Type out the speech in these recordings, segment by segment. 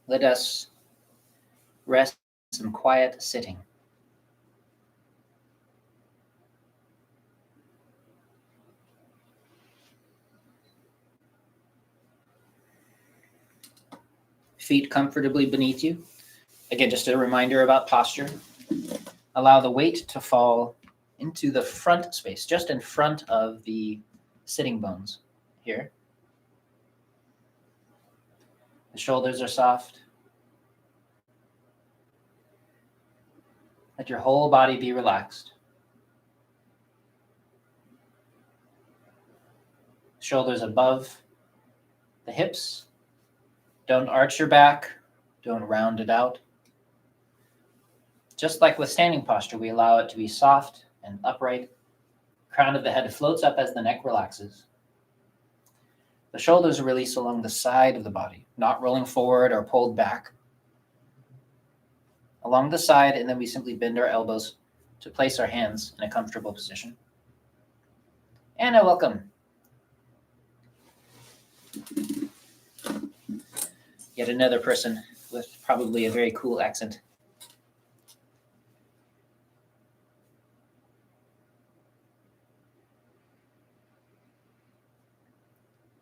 let us rest in some quiet sitting. Feet comfortably beneath you. Again, just a reminder about posture. Allow the weight to fall into the front space, just in front of the sitting bones here. The shoulders are soft. Let your whole body be relaxed. Shoulders above the hips. Don't arch your back. Don't round it out. Just like with standing posture, we allow it to be soft and upright. Crown of the head floats up as the neck relaxes. The shoulders release along the side of the body, not rolling forward or pulled back. Along the side, and then we simply bend our elbows to place our hands in a comfortable position. And I welcome yet another person with probably a very cool accent.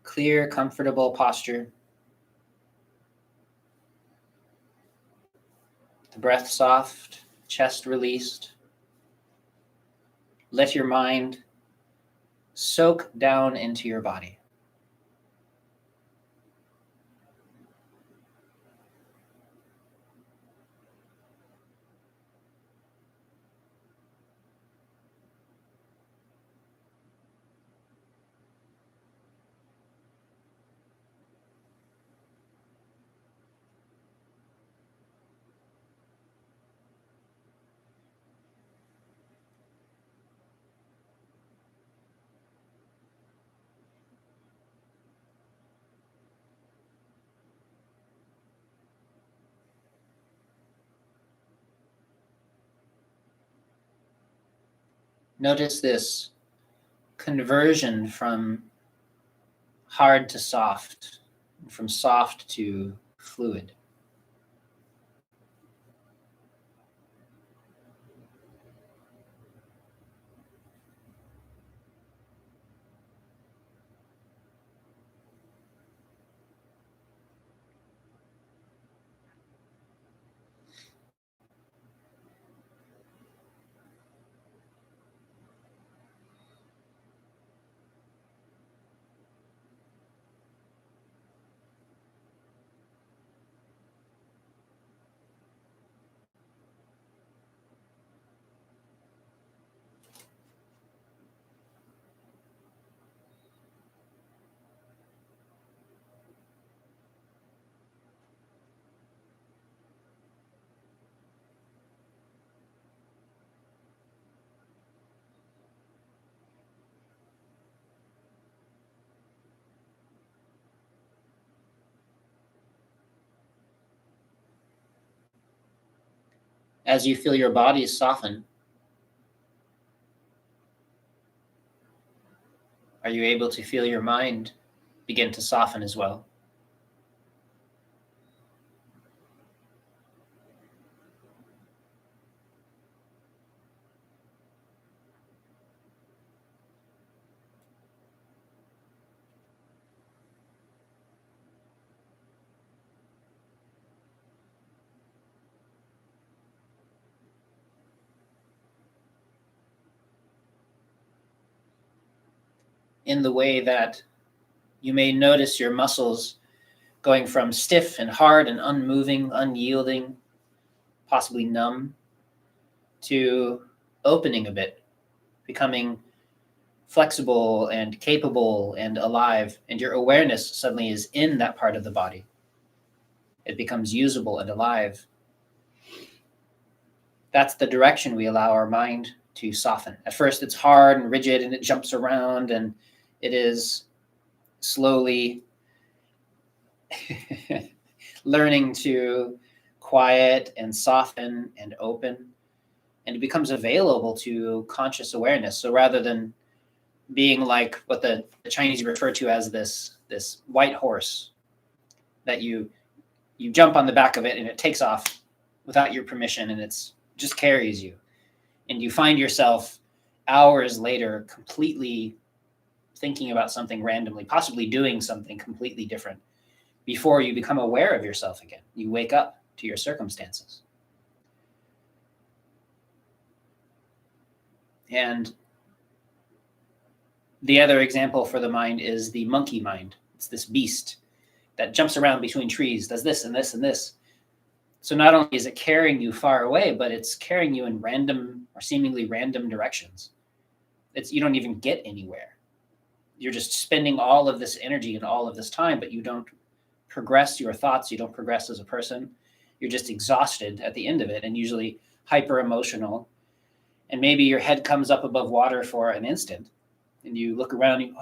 Clear, comfortable posture. The breath soft, chest released. Let your mind soak down into your body. Notice this conversion from hard to soft, from soft to fluid. As you feel your body soften, are you able to feel your mind begin to soften as well? In the way that you may notice your muscles going from stiff and hard and unmoving, unyielding, possibly numb, to opening a bit, becoming flexible and capable and alive, and your awareness suddenly is in that part of the body. It becomes usable and alive. That's the direction we allow our mind to soften. At first, it's hard and rigid, and it jumps around, and it is slowly learning to quiet and soften and open, and it becomes available to conscious awareness. So rather than being like what the Chinese refer to as this white horse that you you jump on the back of it and it takes off without your permission, and it's just carries you. And you find yourself hours later completely thinking about something randomly, possibly doing something completely different before you become aware of yourself again. You wake up to your circumstances. And the other example for the mind is the monkey mind. It's this beast that jumps around between trees, does this and this and this. So not only is it carrying you far away, but it's carrying you in random or seemingly random directions. You don't even get anywhere. You're just spending all of this energy and all of this time, but you don't progress your thoughts. You don't progress as a person. You're just exhausted at the end of it, and usually hyper emotional. And maybe your head comes up above water for an instant, and you look around and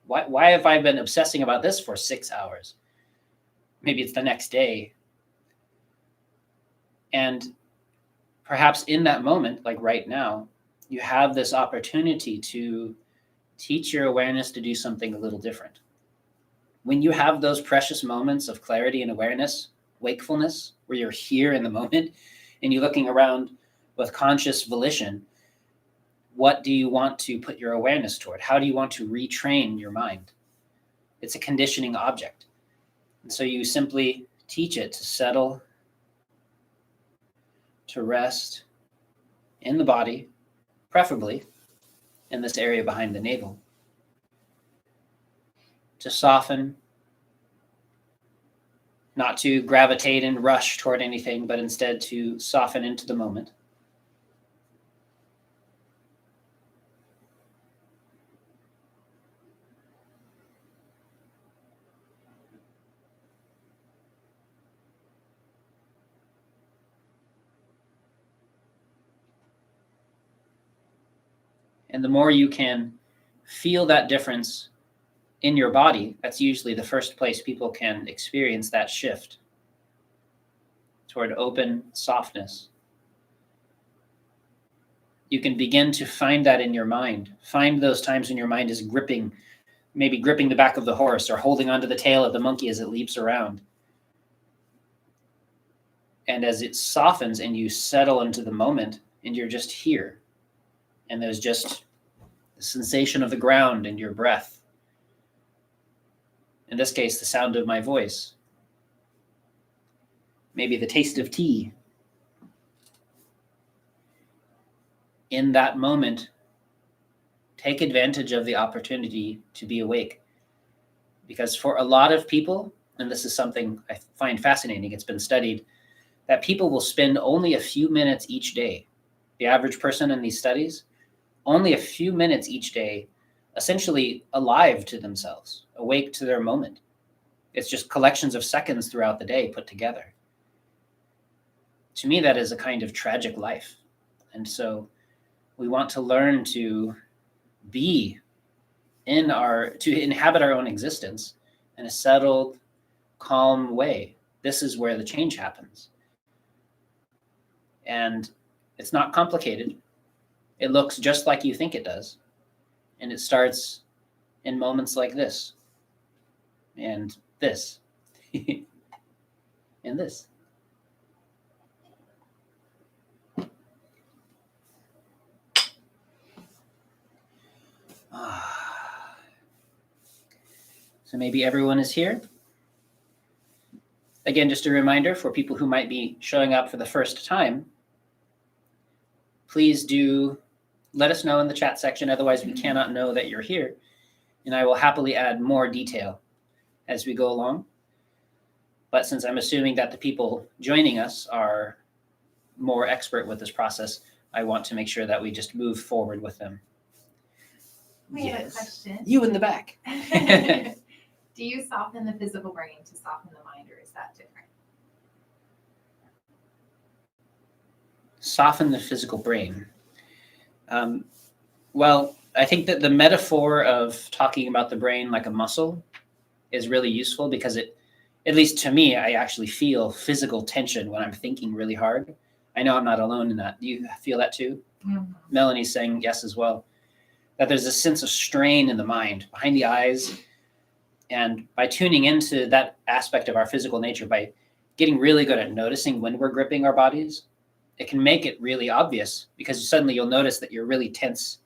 why have I been obsessing about this for 6 hours? Maybe it's the next day. And perhaps in that moment, like right now, you have this opportunity to teach your awareness to do something a little different. When you have those precious moments of clarity and awareness, wakefulness, where you're here in the moment and you're looking around with conscious volition, what do you want to put your awareness toward? How do you want to retrain your mind? It's a conditioning object. And so you simply teach it to settle, to rest in the body, preferably in this area behind the navel, to soften, not to gravitate and rush toward anything, but instead to soften into the moment. And the more you can feel that difference in your body, that's usually the first place people can experience that shift toward open softness. You can begin to find that in your mind. Find those times when your mind is maybe gripping the back of the horse or holding onto the tail of the monkey as it leaps around. And as it softens and you settle into the moment and you're just here, and there's just the sensation of the ground and your breath. In this case, the sound of my voice. Maybe the taste of tea. In that moment, take advantage of the opportunity to be awake. Because for a lot of people, and this is something I find fascinating, it's been studied, that people will spend only a few minutes each day. The average person in these studies, only a few minutes each day, essentially alive to themselves, awake to their moment. It's just collections of seconds throughout the day put together. To me, that is a kind of tragic life. And so we want to learn to be to inhabit our own existence in a settled, calm way. This is where the change happens. And it's not complicated. It looks just like you think it does. And it starts in moments like this, and this, and this. So maybe everyone is here. Again, just a reminder for people who might be showing up for the first time, please do let us know in the chat section. Otherwise, we cannot know that you're here. And I will happily add more detail as we go along. But since I'm assuming that the people joining us are more expert with this process, I want to make sure that we just move forward with them. We have a question. You in the back. Do you soften the physical brain to soften the mind, or is that different? Soften the physical brain. Well, I think that the metaphor of talking about the brain like a muscle is really useful because it, at least to me, I actually feel physical tension when I'm thinking really hard. I know I'm not alone in that. Do you feel that too? Mm-hmm. Melanie's saying yes as well. That there's a sense of strain in the mind, behind the eyes. And by tuning into that aspect of our physical nature, by getting really good at noticing when we're gripping our bodies, it can make it really obvious, because suddenly you'll notice that you're really tense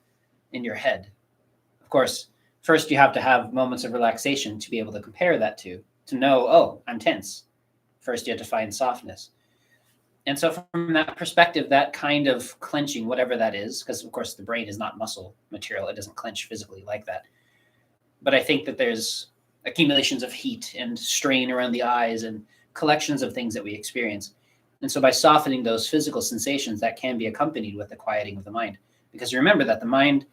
in your head. Of course, first you have to have moments of relaxation to be able to compare that to know, oh, I'm tense. First, you have to find softness. And so from that perspective, that kind of clenching, whatever that is, because of course the brain is not muscle material, it doesn't clench physically like that. But I think that there's accumulations of heat and strain around the eyes and collections of things that we experience. And so by softening those physical sensations, that can be accompanied with the quieting of the mind. Because remember that the mind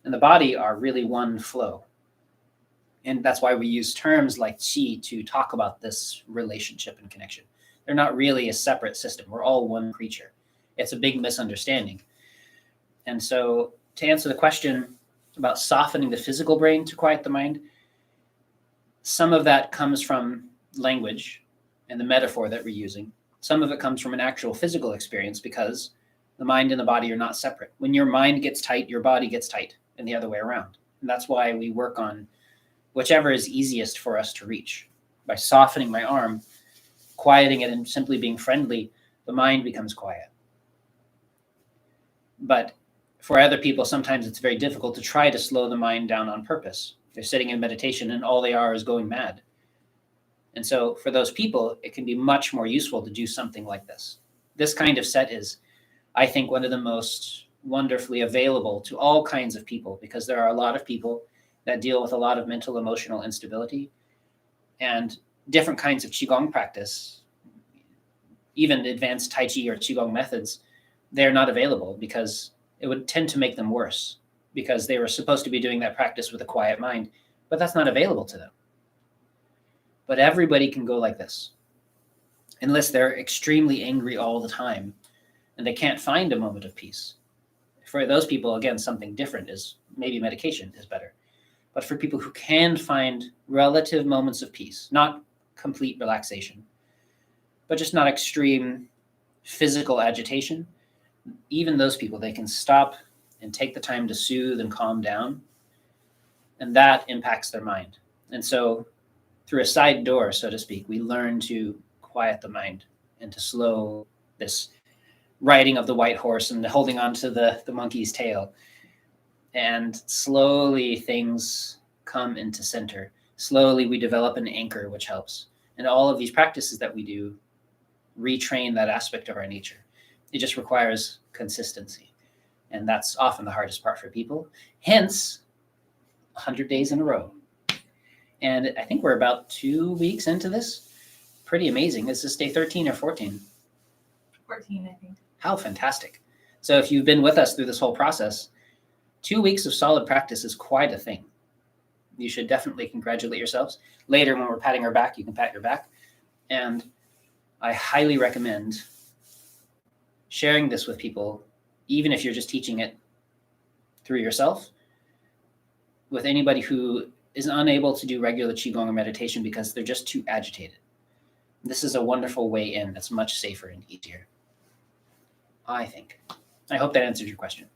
and the body are really one flow. And that's why we use terms like qi to talk about this relationship and connection. They're not really a separate system. We're all one creature. It's a big misunderstanding. And so to answer the question about softening the physical brain to quiet the mind, some of that comes from language and the metaphor that we're using. Some of it comes from an actual physical experience, because the mind and the body are not separate. When your mind gets tight, your body gets tight, and the other way around. And that's why we work on whichever is easiest for us to reach. By softening my arm, quieting it, and simply being friendly, the mind becomes quiet. But for other people, sometimes it's very difficult to try to slow the mind down on purpose. They're sitting in meditation and all they are is going mad. And so for those people, it can be much more useful to do something like this. This kind of set is, I think, one of the most wonderfully available to all kinds of people, because there are a lot of people that deal with a lot of mental, emotional instability, and different kinds of Qigong practice, even advanced Tai Chi or Qigong methods, they're not available because it would tend to make them worse, because they were supposed to be doing that practice with a quiet mind, but that's not available to them. But everybody can go like this, unless they're extremely angry all the time and they can't find a moment of peace. For those people, again, something different is maybe medication is better. But for people who can find relative moments of peace, not complete relaxation, but just not extreme physical agitation, even those people, they can stop and take the time to soothe and calm down. And that impacts their mind. And so through a side door, so to speak, we learn to quiet the mind and to slow this riding of the white horse and holding on to the monkey's tail. And slowly things come into center. Slowly we develop an anchor, which helps. And all of these practices that we do retrain that aspect of our nature. It just requires consistency. And that's often the hardest part for people. Hence, 100 days in a row. And I think we're about 2 weeks into this. Pretty amazing. Is this day 13 or 14? 14, I think. How fantastic. So if you've been with us through this whole process, 2 weeks of solid practice is quite a thing. You should definitely congratulate yourselves. Later, when we're patting our back, you can pat your back. And I highly recommend sharing this with people, even if you're just teaching it through yourself, with anybody who is unable to do regular Qigong or meditation because they're just too agitated. This is a wonderful way in that's much safer and easier, I think. I hope that answered your question.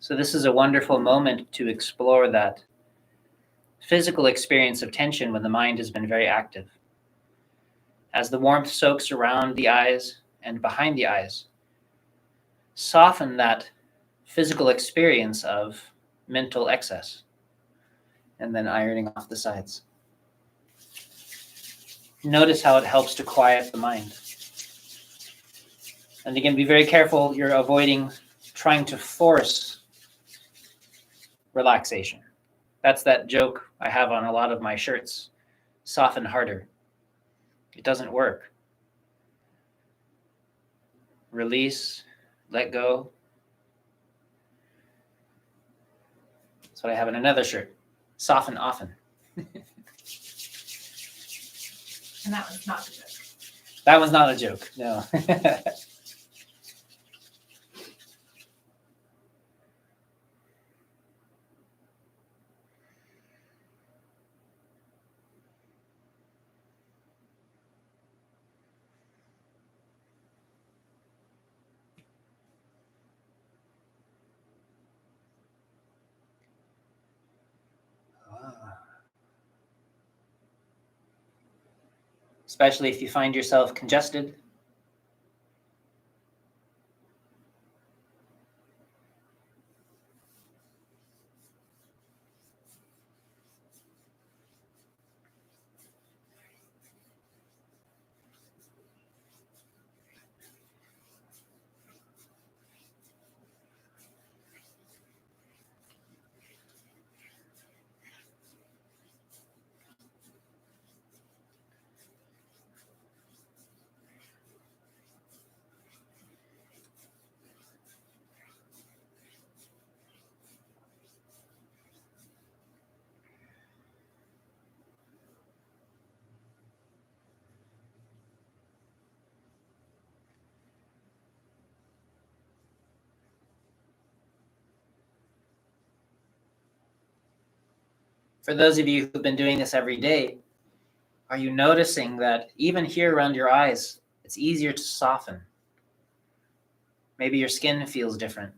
So this is a wonderful moment to explore that physical experience of tension when the mind has been very active. As the warmth soaks around the eyes and behind the eyes, soften that physical experience of mental excess, and then ironing off the sides. Notice how it helps to quiet the mind. And again, be very careful you're avoiding trying to force relaxation. That's that joke I have on a lot of my shirts. Soften harder. It doesn't work. Release, let go. That's what I have in another shirt. Soften often. And that one's not a joke. That one's not a joke, no. Especially if you find yourself congested. For those of you who've been doing this every day, are you noticing that even here around your eyes, it's easier to soften? Maybe your skin feels different.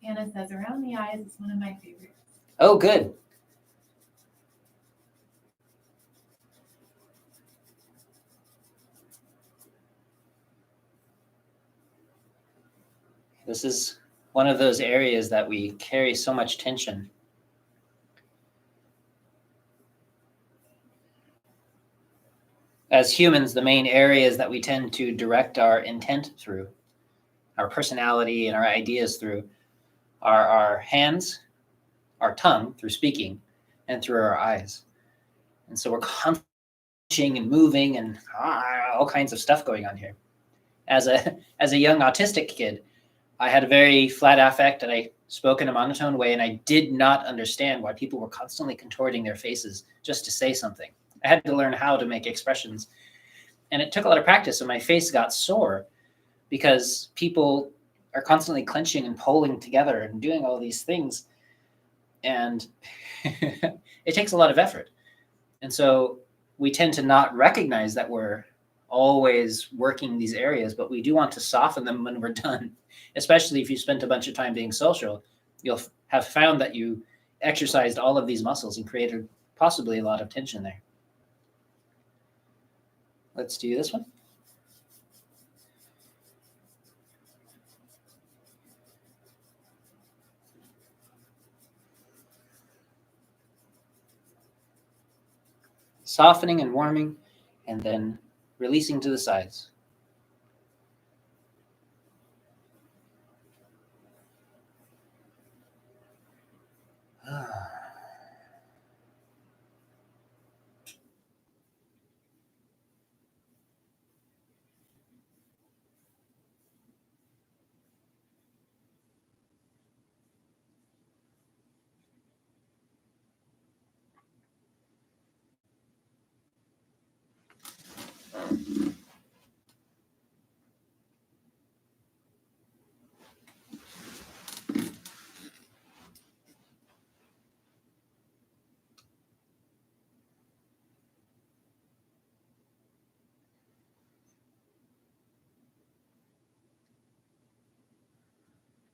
Anna says, around the eyes is one of my favorites. Oh, good. This is one of those areas that we carry so much tension. As humans, the main areas that we tend to direct our intent through, our personality and our ideas through, are our hands, our tongue through speaking, and through our eyes. And so we're constantly and moving and all kinds of stuff going on here. As a young autistic kid, I had a very flat affect and I spoke in a monotone way, and I did not understand why people were constantly contorting their faces just to say something. I had to learn how to make expressions. And it took a lot of practice, and my face got sore because people are constantly clenching and pulling together and doing all these things. And it takes a lot of effort. And so we tend to not recognize that we're always working these areas, but we do want to soften them when we're done. Especially if you spent a bunch of time being social, you'll have found that you exercised all of these muscles and created possibly a lot of tension there. Let's do this one. Softening and warming, and then releasing to the sides.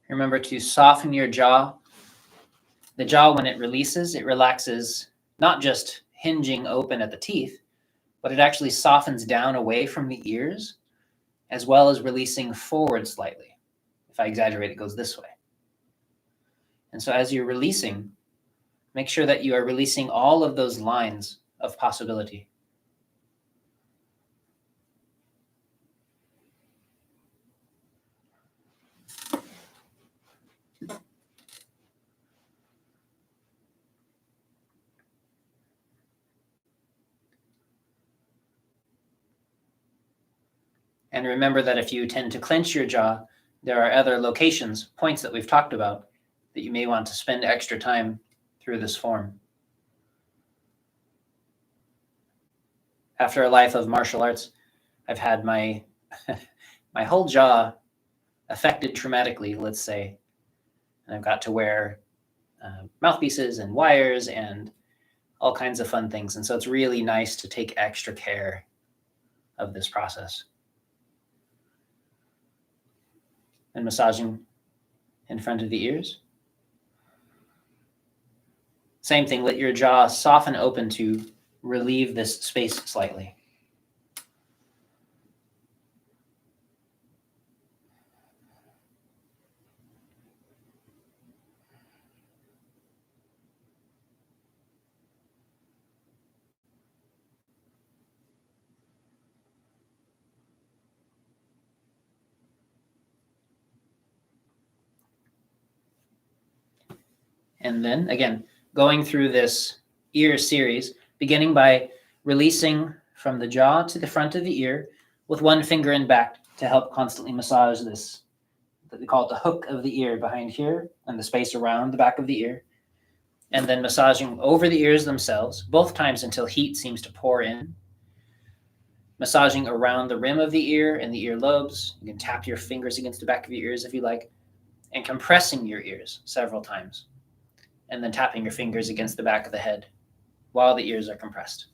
Remember to soften your jaw. The jaw, when it releases, it relaxes, not just hinging open at the teeth, but it actually softens down away from the ears, as well as releasing forward slightly. If I exaggerate, it goes this way. And so as you're releasing, make sure that you are releasing all of those lines of possibility. And remember that if you tend to clench your jaw, there are other locations, points that we've talked about, that you may want to spend extra time through this form. After a life of martial arts, I've had my my whole jaw affected traumatically, let's say. And I've got to wear mouthpieces and wires and all kinds of fun things. And so it's really nice to take extra care of this process. And massaging in front of the ears. Same thing, let your jaw soften open to relieve this space slightly. And then, again, going through this ear series, beginning by releasing from the jaw to the front of the ear with one finger in back to help constantly massage this. We call it the hook of the ear behind here and the space around the back of the ear. And then massaging over the ears themselves, both times until heat seems to pour in. Massaging around the rim of the ear and the ear lobes. You can tap your fingers against the back of your ears if you like. And compressing your ears several times. And then tapping your fingers against the back of the head while the ears are compressed.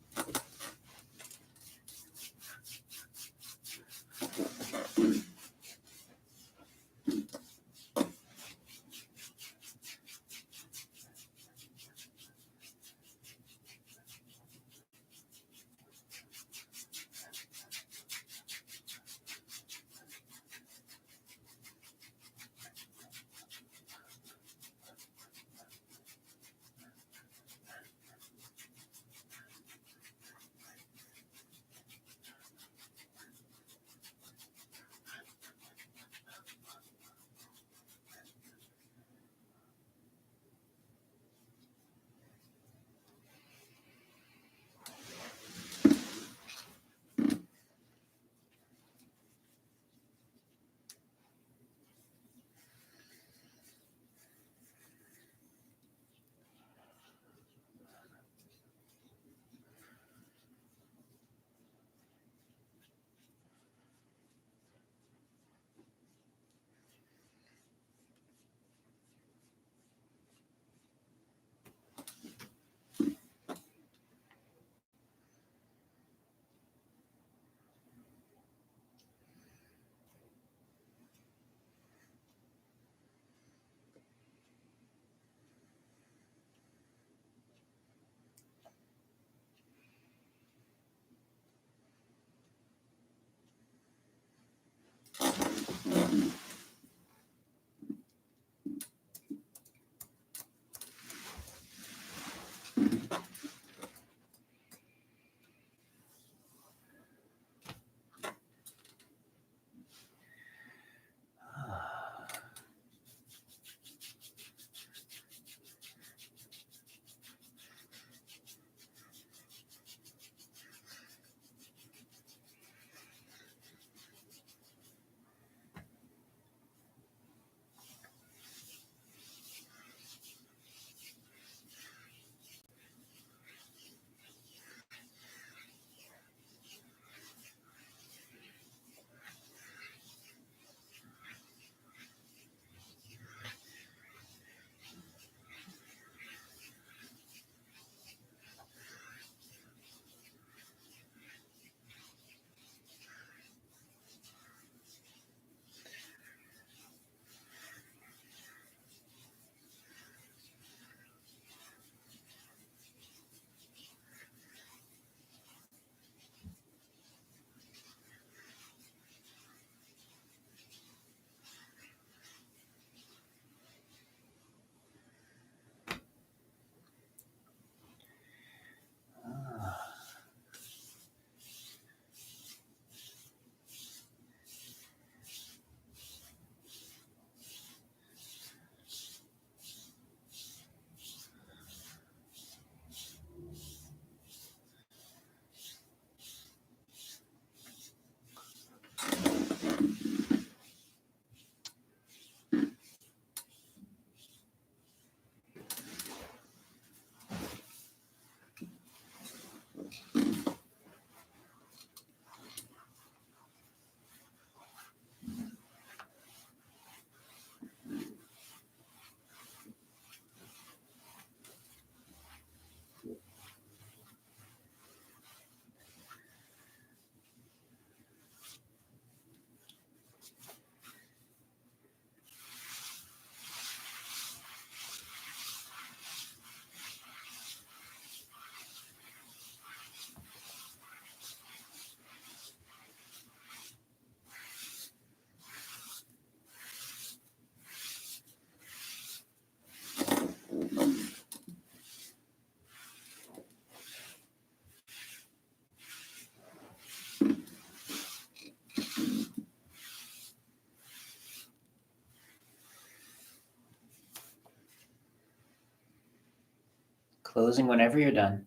Closing whenever you're done.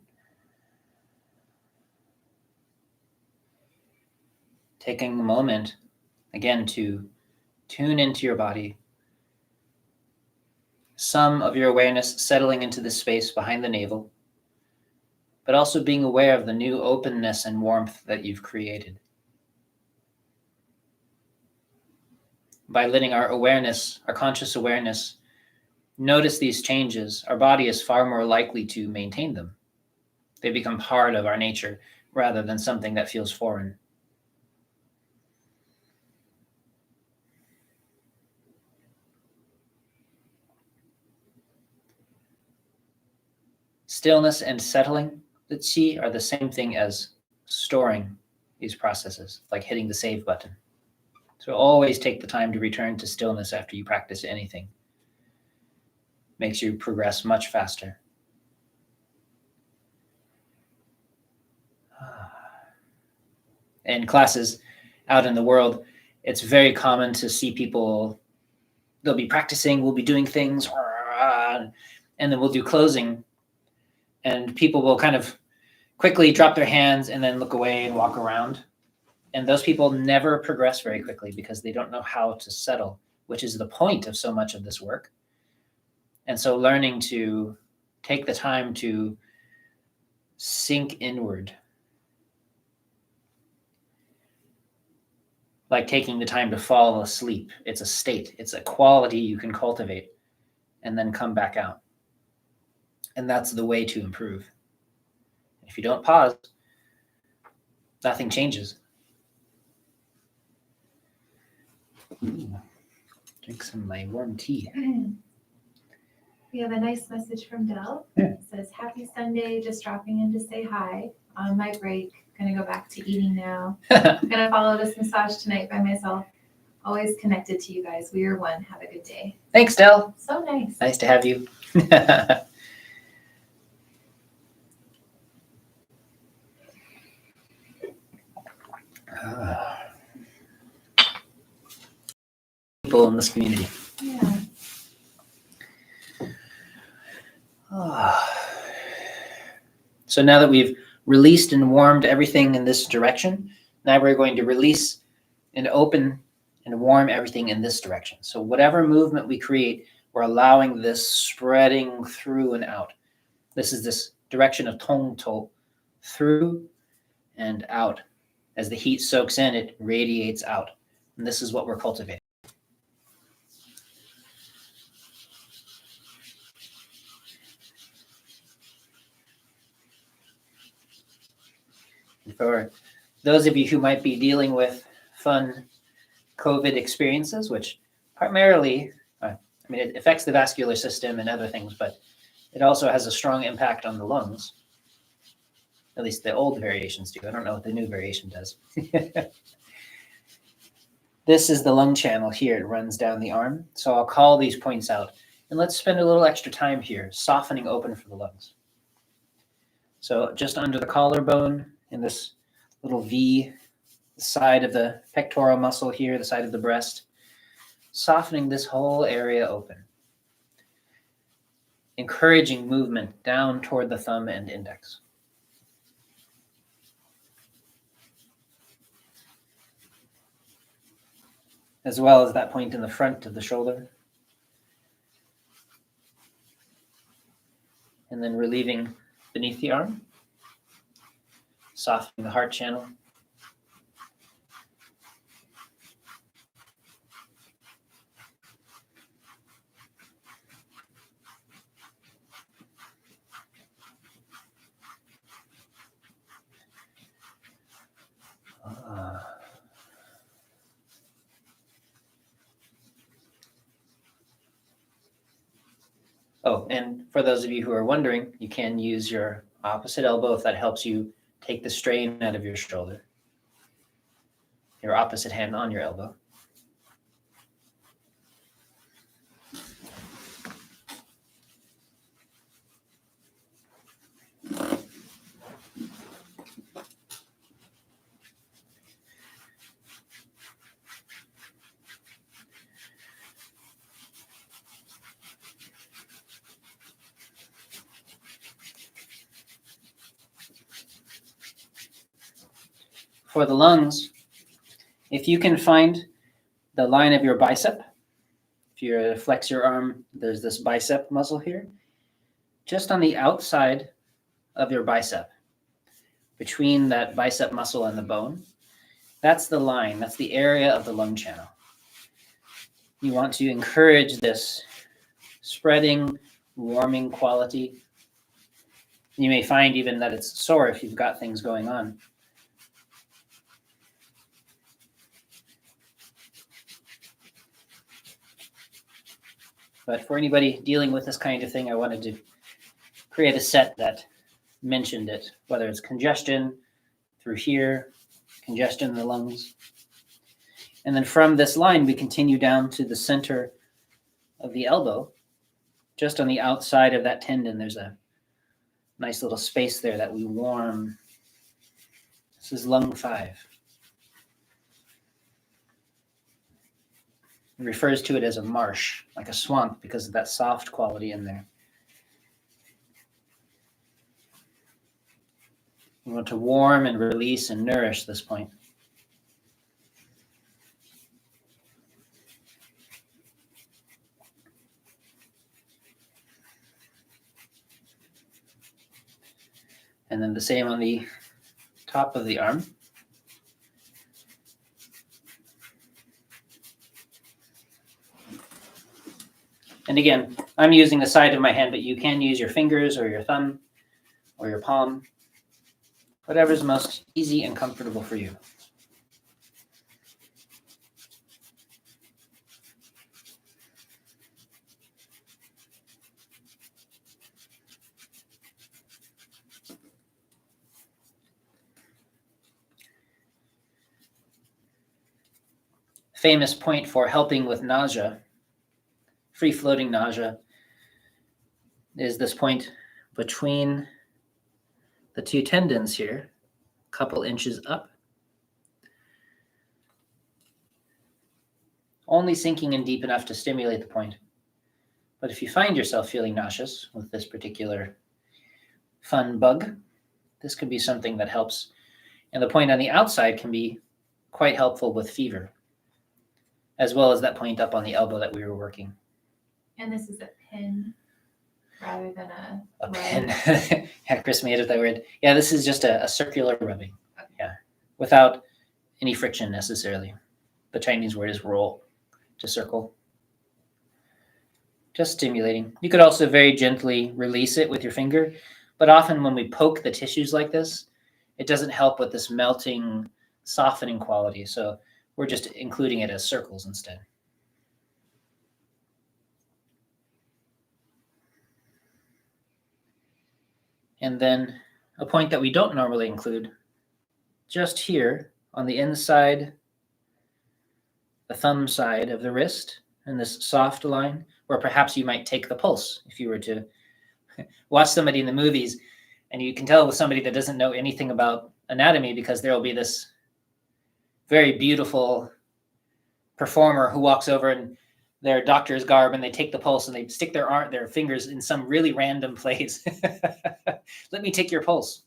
Taking a moment, again, to tune into your body. Some of your awareness settling into the space behind the navel, but also being aware of the new openness and warmth that you've created. By letting our awareness, our conscious awareness, notice these changes, our body is far more likely to maintain them. They become part of our nature rather than something that feels foreign. Stillness and settling the qi are the same thing as storing these processes, like hitting the save button. So always take the time to return to stillness after you practice anything. Makes you progress much faster. In classes out in the world, it's very common to see people, they'll be practicing, we'll be doing things, and then we'll do closing, and people will kind of quickly drop their hands and then look away and walk around. And those people never progress very quickly because they don't know how to settle, which is the point of so much of this work. And so learning to take the time to sink inward, like taking the time to fall asleep. It's a state, it's a quality you can cultivate and then come back out. And that's the way to improve. If you don't pause, nothing changes. Drink some of my warm tea. We have a nice message from Del. Yeah. It says, happy Sunday, just dropping in to say hi. On my break, gonna go back to eating now. Gonna follow this massage tonight by myself. Always connected to you guys. We are one. Have a good day. Thanks, Del. So nice. Nice to have you. People in this community. Yeah. So now that we've released and warmed everything in this direction, now we're going to release and open and warm everything in this direction. So whatever movement we create, we're allowing this spreading through and out. This is this direction of tong to, through and out. As the heat soaks in, it radiates out. And this is what we're cultivating. For those of you who might be dealing with fun COVID experiences, which primarily, it affects the vascular system and other things, but it also has a strong impact on the lungs. At least the old variations do. I don't know what the new variation does. This is the lung channel here. It runs down the arm. So I'll call these points out. And let's spend a little extra time here, softening open for the lungs. So just under the collarbone, in this little V, the side of the pectoral muscle here, the side of the breast, softening this whole area open. Encouraging movement down toward the thumb and index. As well as that point in the front of the shoulder. And then relieving beneath the arm. Softening the heart channel. Oh, and for those of you who are wondering, you can use your opposite elbow if that helps you take the strain out of your shoulder. Your opposite hand on your elbow. For the lungs, if you can find the line of your bicep, if you flex your arm, there's this bicep muscle here, just on the outside of your bicep, between that bicep muscle and the bone, that's the line, that's the area of the lung channel. You want to encourage this spreading, warming quality. You may find even that it's sore if you've got things going on. But for anybody dealing with this kind of thing, I wanted to create a set that mentioned it, whether it's congestion through here, congestion in the lungs. And then from this line, we continue down to the center of the elbow. Just on the outside of that tendon, there's a nice little space there that we warm. This is lung 5. It refers to it as a marsh, like a swamp, because of that soft quality in there. We want to warm and release and nourish this point. And then the same on the top of the arm. And again, I'm using the side of my hand, but you can use your fingers or your thumb or your palm, whatever's most easy and comfortable for you. Famous point for helping with nausea, free-floating nausea, is this point between the two tendons here, a couple inches up. Only sinking in deep enough to stimulate the point. But if you find yourself feeling nauseous with this particular fun bug, this could be something that helps. And the point on the outside can be quite helpful with fever, as well as that point up on the elbow that we were working. And this is a pin rather than a pin. Yeah, Chris made it that word. Yeah, this is just a circular rubbing. Okay. Yeah, without any friction necessarily. The Chinese word is roll, to circle. Just stimulating. You could also very gently release it with your finger, but often when we poke the tissues like this, it doesn't help with this melting, softening quality. So we're just including it as circles instead. And then a point that we don't normally include, just here on the inside, the thumb side of the wrist, and this soft line, where perhaps you might take the pulse if you were to watch somebody in the movies, and you can tell with somebody that doesn't know anything about anatomy because there will be this very beautiful performer who walks over in their doctor's garb and they take the pulse and they stick their fingers in some really random place. Let me take your pulse.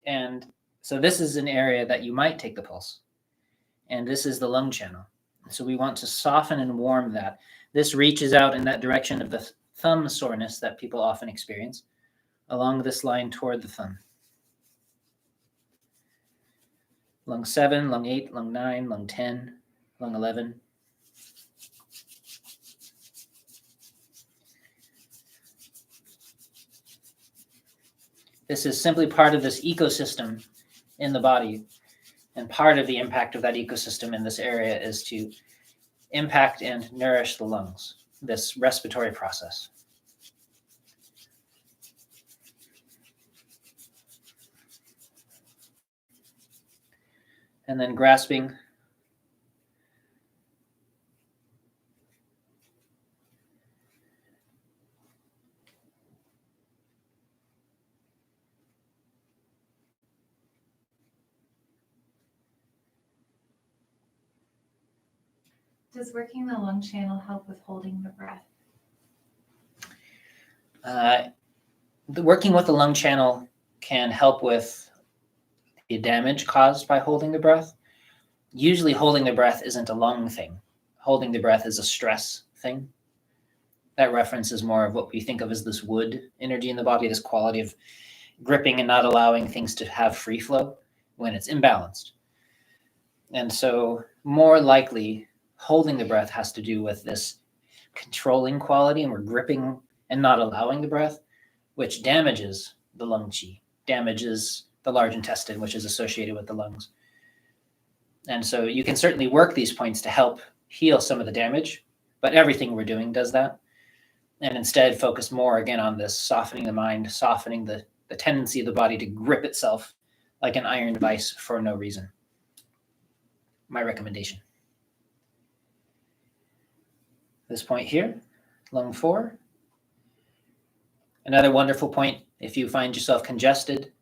And so this is an area that you might take the pulse. And this is the lung channel. So we want to soften and warm that. This reaches out in that direction of the thumb soreness that people often experience, along this line toward the thumb. Lung 7, lung 8, lung 9, lung 10, lung 11. This is simply part of this ecosystem in the body. And part of the impact of that ecosystem in this area is to impact and nourish the lungs, this respiratory process. And then grasping. Does working the lung channel help with holding the breath? Working with the lung channel can help with the damage caused by holding the breath. Usually holding the breath isn't a lung thing. Holding the breath is a stress thing. That reference is more of what we think of as this wood energy in the body, this quality of gripping and not allowing things to have free flow when it's imbalanced. And so more likely holding the breath has to do with this controlling quality, and we're gripping and not allowing the breath, which damages the lung qi, damages the large intestine, which is associated with the lungs. And so you can certainly work these points to help heal some of the damage, but everything we're doing does that. And instead focus more again on this softening the mind, softening the tendency of the body to grip itself like an iron vice for no reason. My recommendation. This point here, lung 4. Another wonderful point if you find yourself congested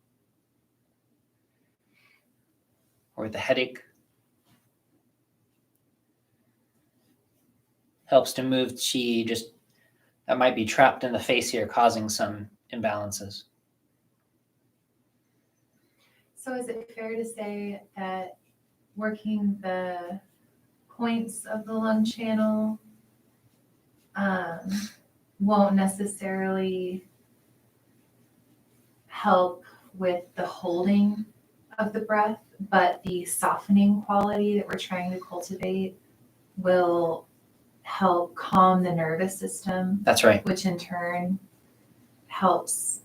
or with a headache. Helps to move qi just that might be trapped in the face here, causing some imbalances. So is it fair to say that working the points of the lung channel won't necessarily help with the holding of the breath, but the softening quality that we're trying to cultivate will help calm the nervous system? That's right. Which in turn helps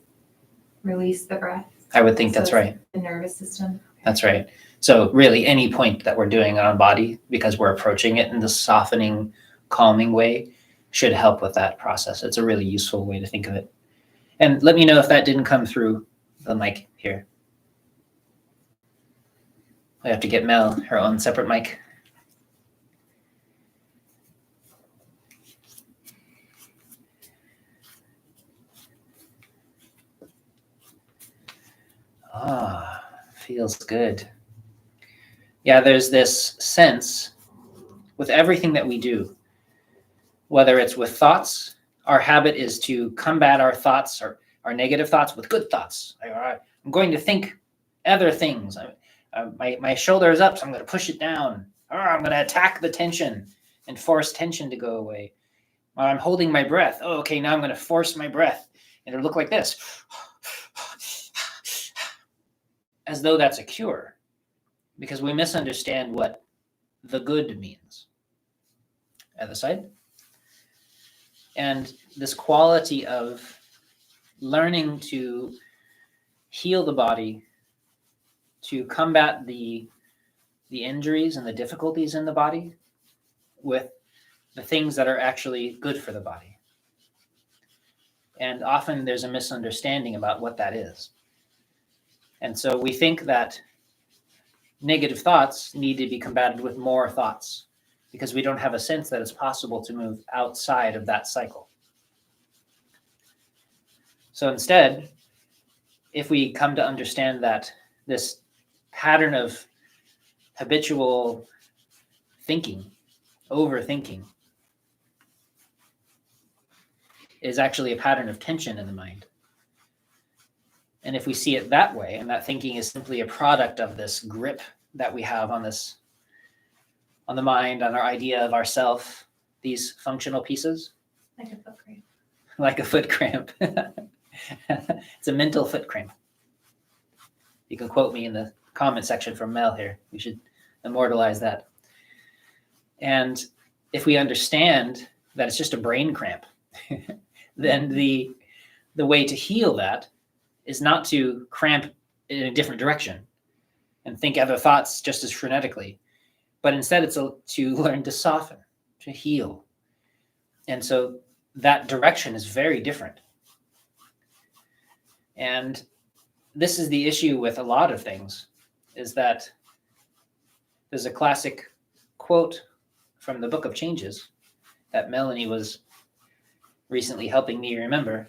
release the breath. I would think that's right. The nervous system. That's right. So really any point that we're doing on body, because we're approaching it in the softening, calming way, should help with that process. It's a really useful way to think of it. And let me know if that didn't come through the mic here. I have to get Mel her own separate mic. Ah, feels good. Yeah, there's this sense with everything that we do, whether it's with thoughts, our habit is to combat our thoughts or our negative thoughts with good thoughts. I'm going to think other things. My shoulder is up, so I'm going to push it down. I'm going to attack the tension and force tension to go away. I'm holding my breath. Oh, okay, now I'm going to force my breath. And it'll look like this. As though that's a cure, because we misunderstand what the good means. Other side. And this quality of learning to heal the body, to combat the injuries and the difficulties in the body with the things that are actually good for the body. And often there's a misunderstanding about what that is. And so we think that negative thoughts need to be combated with more thoughts because we don't have a sense that it's possible to move outside of that cycle. So instead, if we come to understand that this pattern of habitual thinking, overthinking, is actually a pattern of tension in the mind. And if we see it that way, and that thinking is simply a product of this grip that we have on the mind, on our idea of ourself, these functional pieces. Like a foot cramp. Like a foot cramp. It's a mental foot cramp. You can quote me in the comment section from Mel here. We should immortalize that. And if we understand that it's just a brain cramp, then the way to heal that is not to cramp in a different direction and think other thoughts just as frenetically, but instead it's to learn to soften, to heal. And so that direction is very different. And this is the issue with a lot of things, is that there's a classic quote from the Book of Changes that Melanie was recently helping me remember.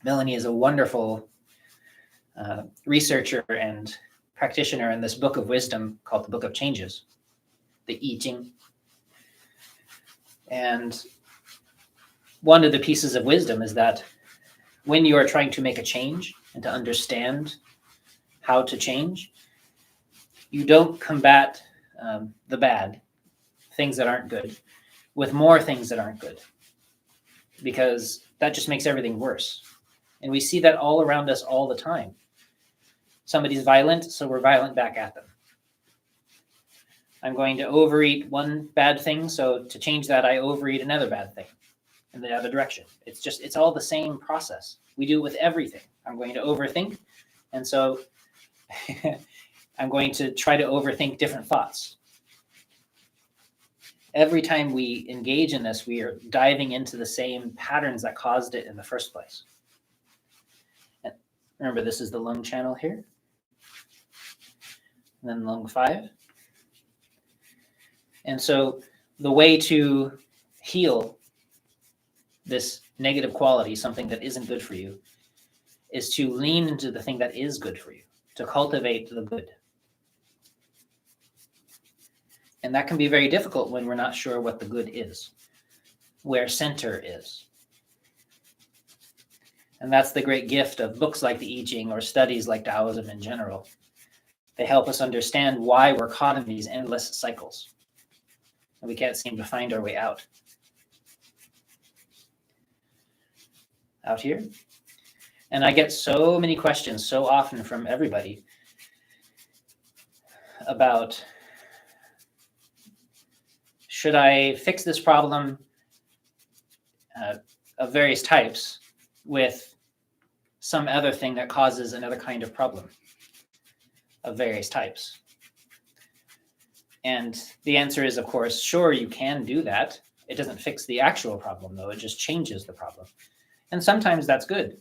Melanie is a wonderful researcher and practitioner in this book of wisdom called the Book of Changes, the I Ching. And one of the pieces of wisdom is that when you are trying to make a change and to understand how to change, you don't combat the bad, things that aren't good, with more things that aren't good, because that just makes everything worse. And we see that all around us all the time. Somebody's violent, so we're violent back at them. I'm going to overeat one bad thing, so to change that, I overeat another bad thing in the other direction. It's all the same process. We do it with everything. I'm going to overthink, and so I'm going to try to overthink different thoughts. Every time we engage in this, we are diving into the same patterns that caused it in the first place. And remember, this is the lung channel here. And then lung 5. And so the way to heal this negative quality, something that isn't good for you, is to lean into the thing that is good for you, to cultivate the good. And that can be very difficult when we're not sure what the good is, where center is. And that's the great gift of books like the I Ching or studies like Taoism in general. They help us understand why we're caught in these endless cycles. And we can't seem to find our way out. Out here. And I get so many questions so often from everybody about, should I fix this problem of various types with some other thing that causes another kind of problem of various types? And the answer is, of course, sure, you can do that. It doesn't fix the actual problem, though. It just changes the problem. And sometimes that's good.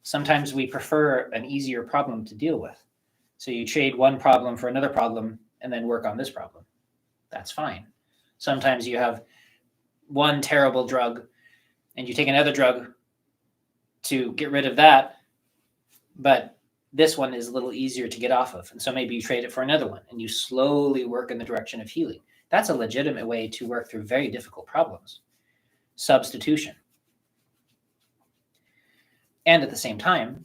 Sometimes we prefer an easier problem to deal with. So you trade one problem for another problem and then work on this problem. That's fine. Sometimes you have one terrible drug and you take another drug to get rid of that, but this one is a little easier to get off of. And so maybe you trade it for another one and you slowly work in the direction of healing. That's a legitimate way to work through very difficult problems. Substitution. And at the same time,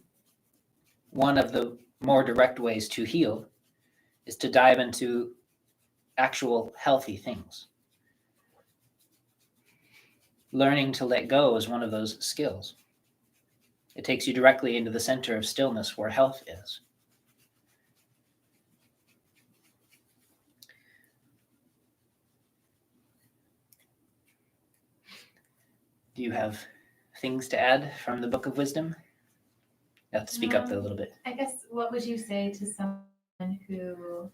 one of the more direct ways to heal is to dive into actual healthy things. Learning to let go is one of those skills. It takes you directly into the center of stillness where health is. Do you have things to add from the Book of Wisdom? You have to speak up a little bit. I guess, what would you say to someone who,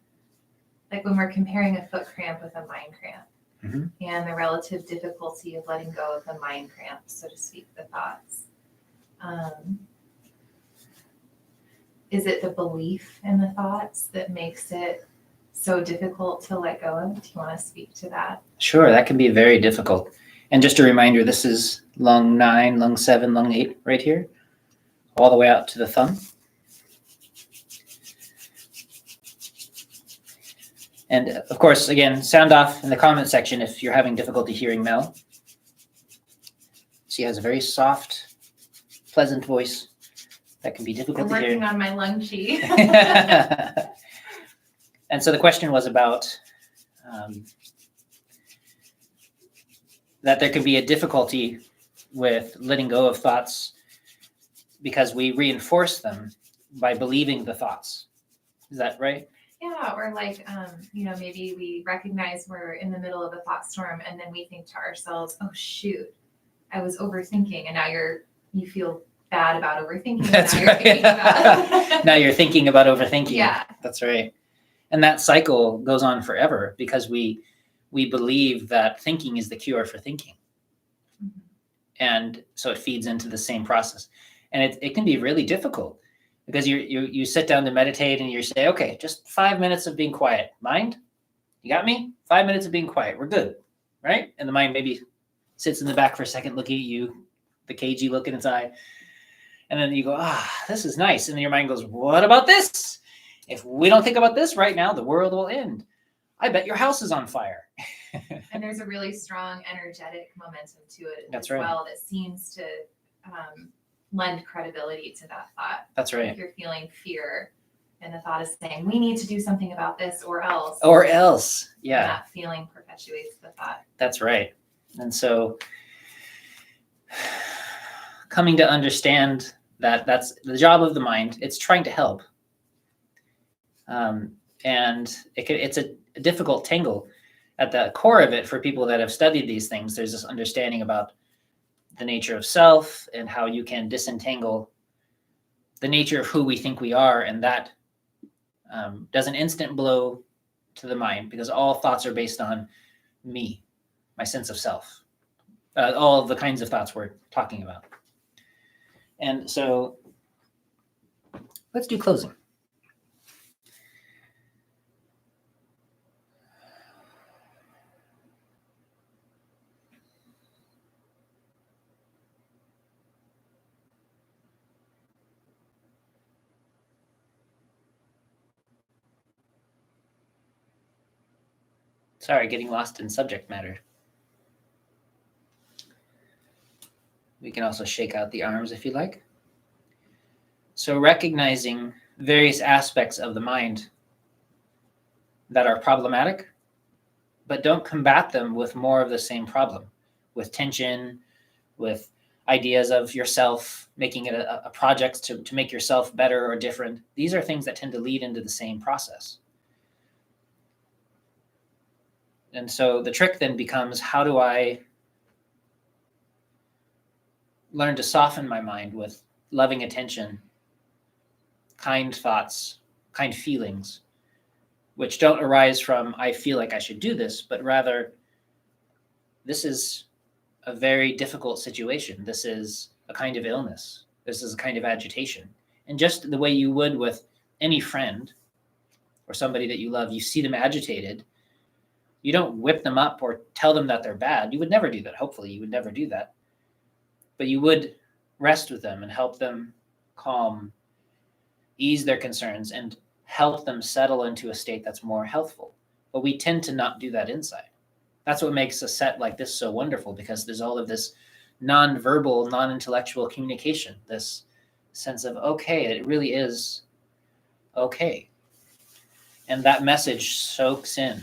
like when we're comparing a foot cramp with a mind cramp, and the relative difficulty of letting go of the mind cramp, so to speak, the thoughts? Is it the belief in the thoughts that makes it so difficult to let go of? Do you want to speak to that? Sure, that can be very difficult. And just a reminder, this is lung 9, lung 7, lung 8 right here, all the way out to the thumb. And of course, again, sound off in the comment section if you're having difficulty hearing Mel. She has a very soft, pleasant voice that can be difficult to hear. I'm working on my lung chi. And so the question was about that there could be a difficulty with letting go of thoughts because we reinforce them by believing the thoughts. Is that right? Yeah, or like, maybe we recognize we're in the middle of a thought storm and then we think to ourselves, oh, shoot, I was overthinking. And now you feel bad about overthinking. That's right. Now you're thinking about overthinking. Yeah. That's right. And that cycle goes on forever because we believe that thinking is the cure for thinking. Mm-hmm. And so it feeds into the same process. And it can be really difficult because you sit down to meditate and you say, okay, just 5 minutes of being quiet. Mind, you got me? 5 minutes of being quiet. We're good, right? And the mind maybe sits in the back for a second looking at you, the cagey look in its eye. And then you go, this is nice. And then your mind goes, what about this? If we don't think about this right now, the world will end. I bet your house is on fire. And there's a really strong energetic momentum to it That's as right. well that seems to lend credibility to that thought. That's right. If you're feeling fear, And the thought is saying, we need to do something about this or else. Or else. And Yeah, that feeling perpetuates the thought. that's right. And so coming to understand that that's the job of the mind. It's trying to help. And it's a difficult tangle. At the core of it, for people that have studied these things, there's this understanding about the nature of self and how you can disentangle the nature of who we think we are. And that does an instant blow to the mind, because all thoughts are based on me, my sense of self, all of the kinds of thoughts we're talking about. And so let's do closing. Sorry, getting lost in subject matter. We can also shake out the arms if you like. So recognizing various aspects of the mind that are problematic, but don't combat them with more of the same problem, with tension, with ideas of yourself, making it a project to make yourself better or different. These are things that tend to lead into the same process. And so the trick then becomes, how do I learn to soften my mind with loving attention, kind thoughts, kind feelings, which don't arise from, I feel like I should do this, but rather, this is a very difficult situation. This is a kind of illness. This is a kind of agitation. And just the way you would with any friend or somebody that you love, you see them agitated, you don't whip them up or tell them that they're bad. You would never do that. Hopefully you would never do that. But you would rest with them and help them calm, ease their concerns, and help them settle into a state that's more healthful. But we tend to not do that inside. That's what makes a set like this so wonderful, because there's all of this non-verbal, non-intellectual communication, this sense of, okay, it really is okay. And that message soaks in.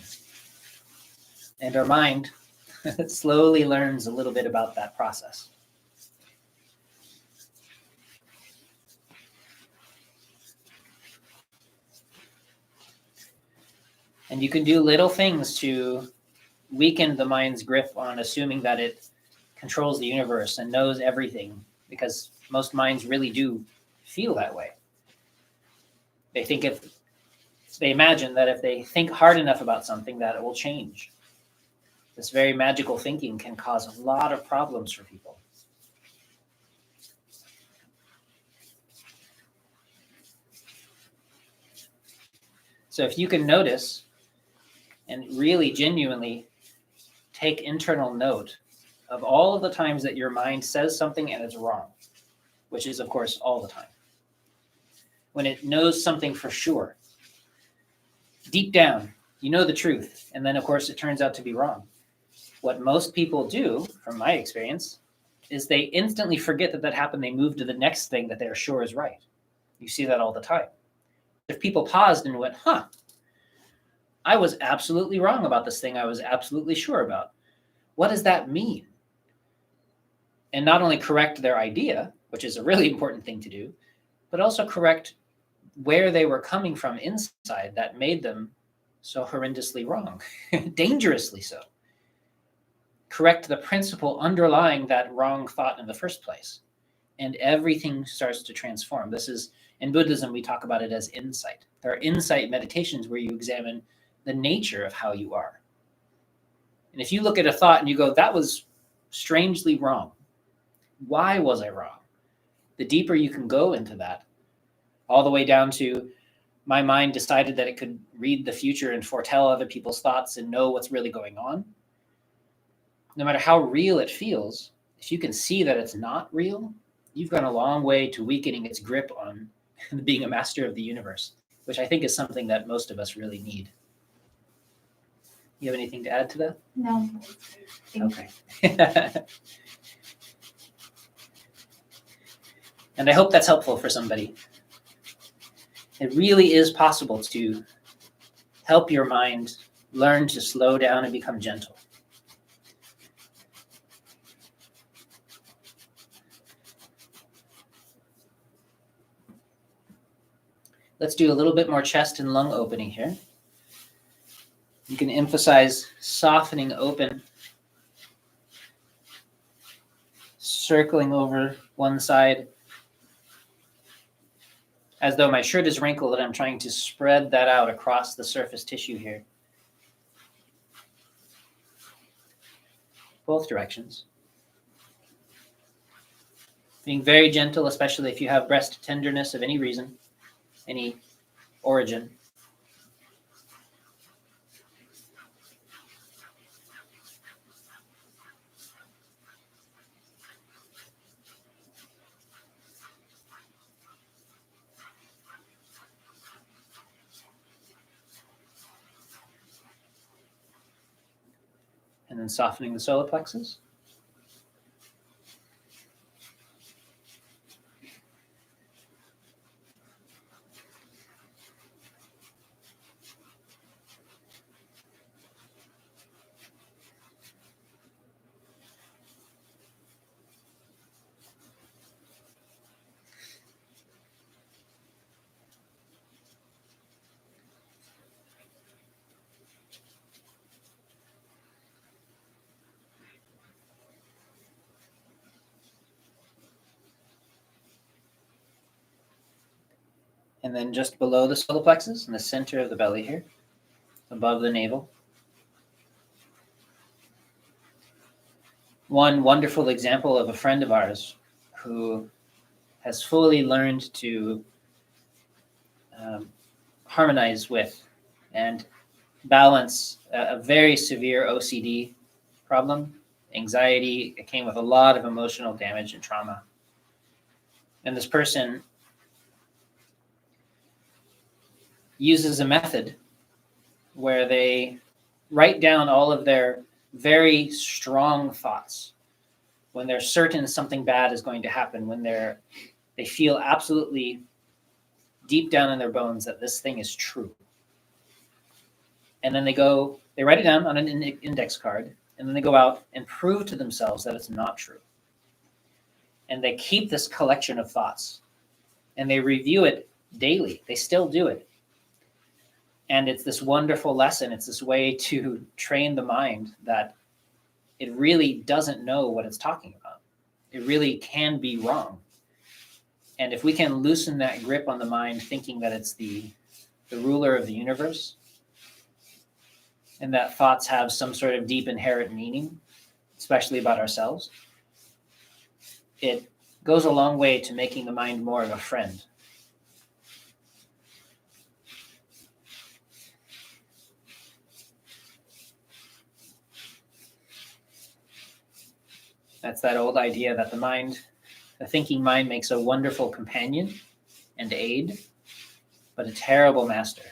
And our mind slowly learns a little bit about that process. And you can do little things to weaken the mind's grip on assuming that it controls the universe and knows everything, because most minds really do feel that way. They imagine that if they think hard enough about something, that it will change. This very magical thinking can cause a lot of problems for people. So if you can notice and really genuinely take internal note of all of the times that your mind says something and it's wrong, which is, of course, all the time. When it knows something for sure, deep down, you know the truth, and then, of course, it turns out to be wrong. What most people do, from my experience, is they instantly forget that happened. They move to the next thing that they're sure is right. You see that all the time. If people paused and went, I was absolutely wrong about this thing I was absolutely sure about. What does that mean? And not only correct their idea, which is a really important thing to do, but also correct where they were coming from inside that made them so horrendously wrong, dangerously so. Correct the principle underlying that wrong thought in the first place, and everything starts to transform. This is, in Buddhism, we talk about it as insight. There are insight meditations where you examine the nature of how you are. And if you look at a thought and you go, that was strangely wrong. Why was I wrong? The deeper you can go into that, all the way down to, my mind decided that it could read the future and foretell other people's thoughts and know what's really going on. No matter how real it feels, if you can see that it's not real, you've gone a long way to weakening its grip on being a master of the universe, which I think is something that most of us really need. You have anything to add to that? No. Okay. And I hope that's helpful for somebody. It really is possible to help your mind learn to slow down and become gentle. Let's do a little bit more chest and lung opening here. You can emphasize softening open, circling over one side, as though my shirt is wrinkled and I'm trying to spread that out across the surface tissue here. Both directions. Being very gentle, especially if you have breast tenderness of any reason, any origin. And then softening the solar plexus. And then just below the solar plexus, in the center of the belly here, above the navel. One wonderful example of a friend of ours who has fully learned to harmonize with and balance a very severe OCD problem, anxiety. It came with a lot of emotional damage and trauma. And this person uses a method where they write down all of their very strong thoughts when they're certain something bad is going to happen, when they feel absolutely deep down in their bones that this thing is true. And then they write it down on an index card, and then they go out and prove to themselves that it's not true. And they keep this collection of thoughts, and they review it daily. They still do it. And it's this wonderful lesson. It's this way to train the mind that it really doesn't know what it's talking about. It really can be wrong. And if we can loosen that grip on the mind, thinking that it's the ruler of the universe, and that thoughts have some sort of deep inherent meaning, especially about ourselves, it goes a long way to making the mind more of a friend. That's that old idea that the thinking mind makes a wonderful companion and aid, but a terrible master.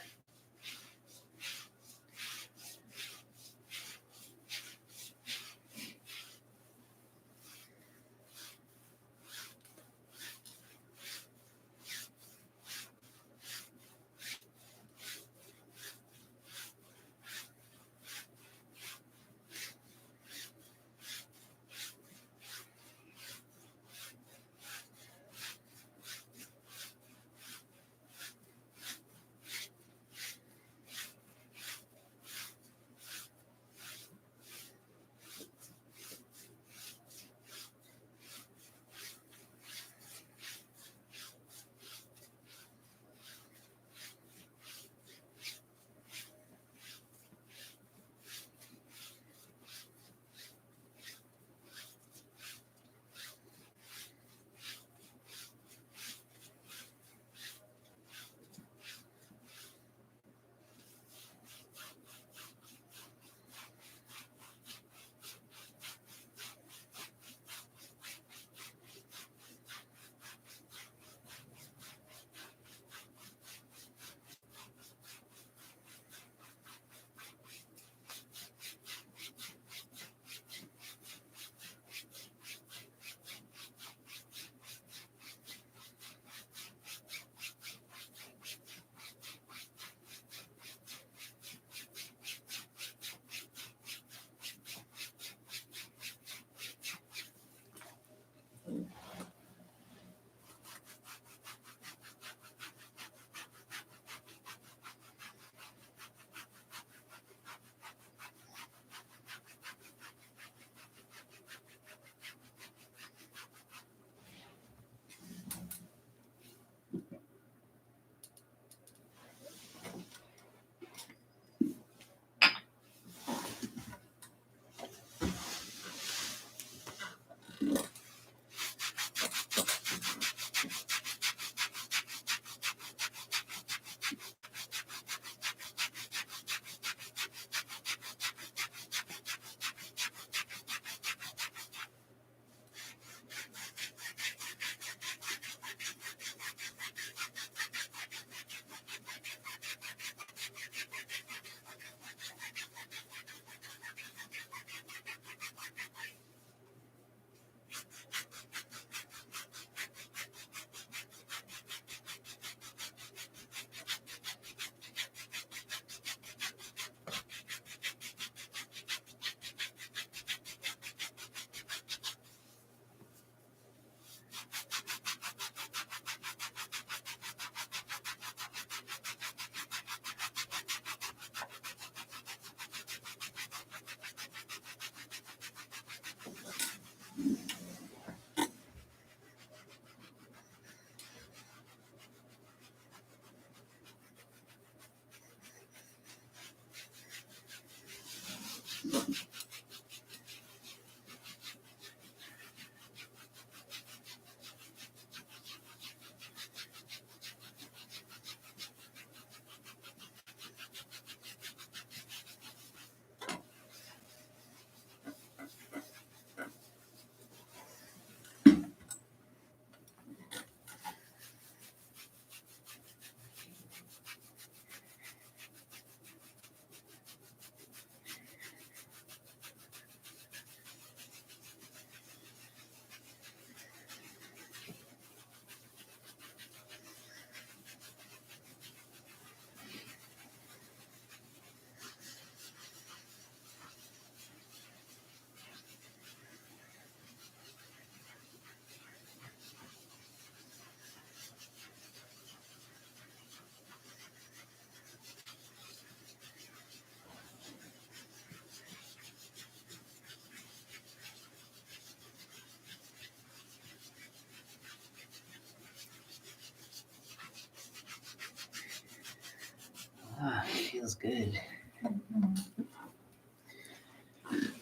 Feels good. Mhm.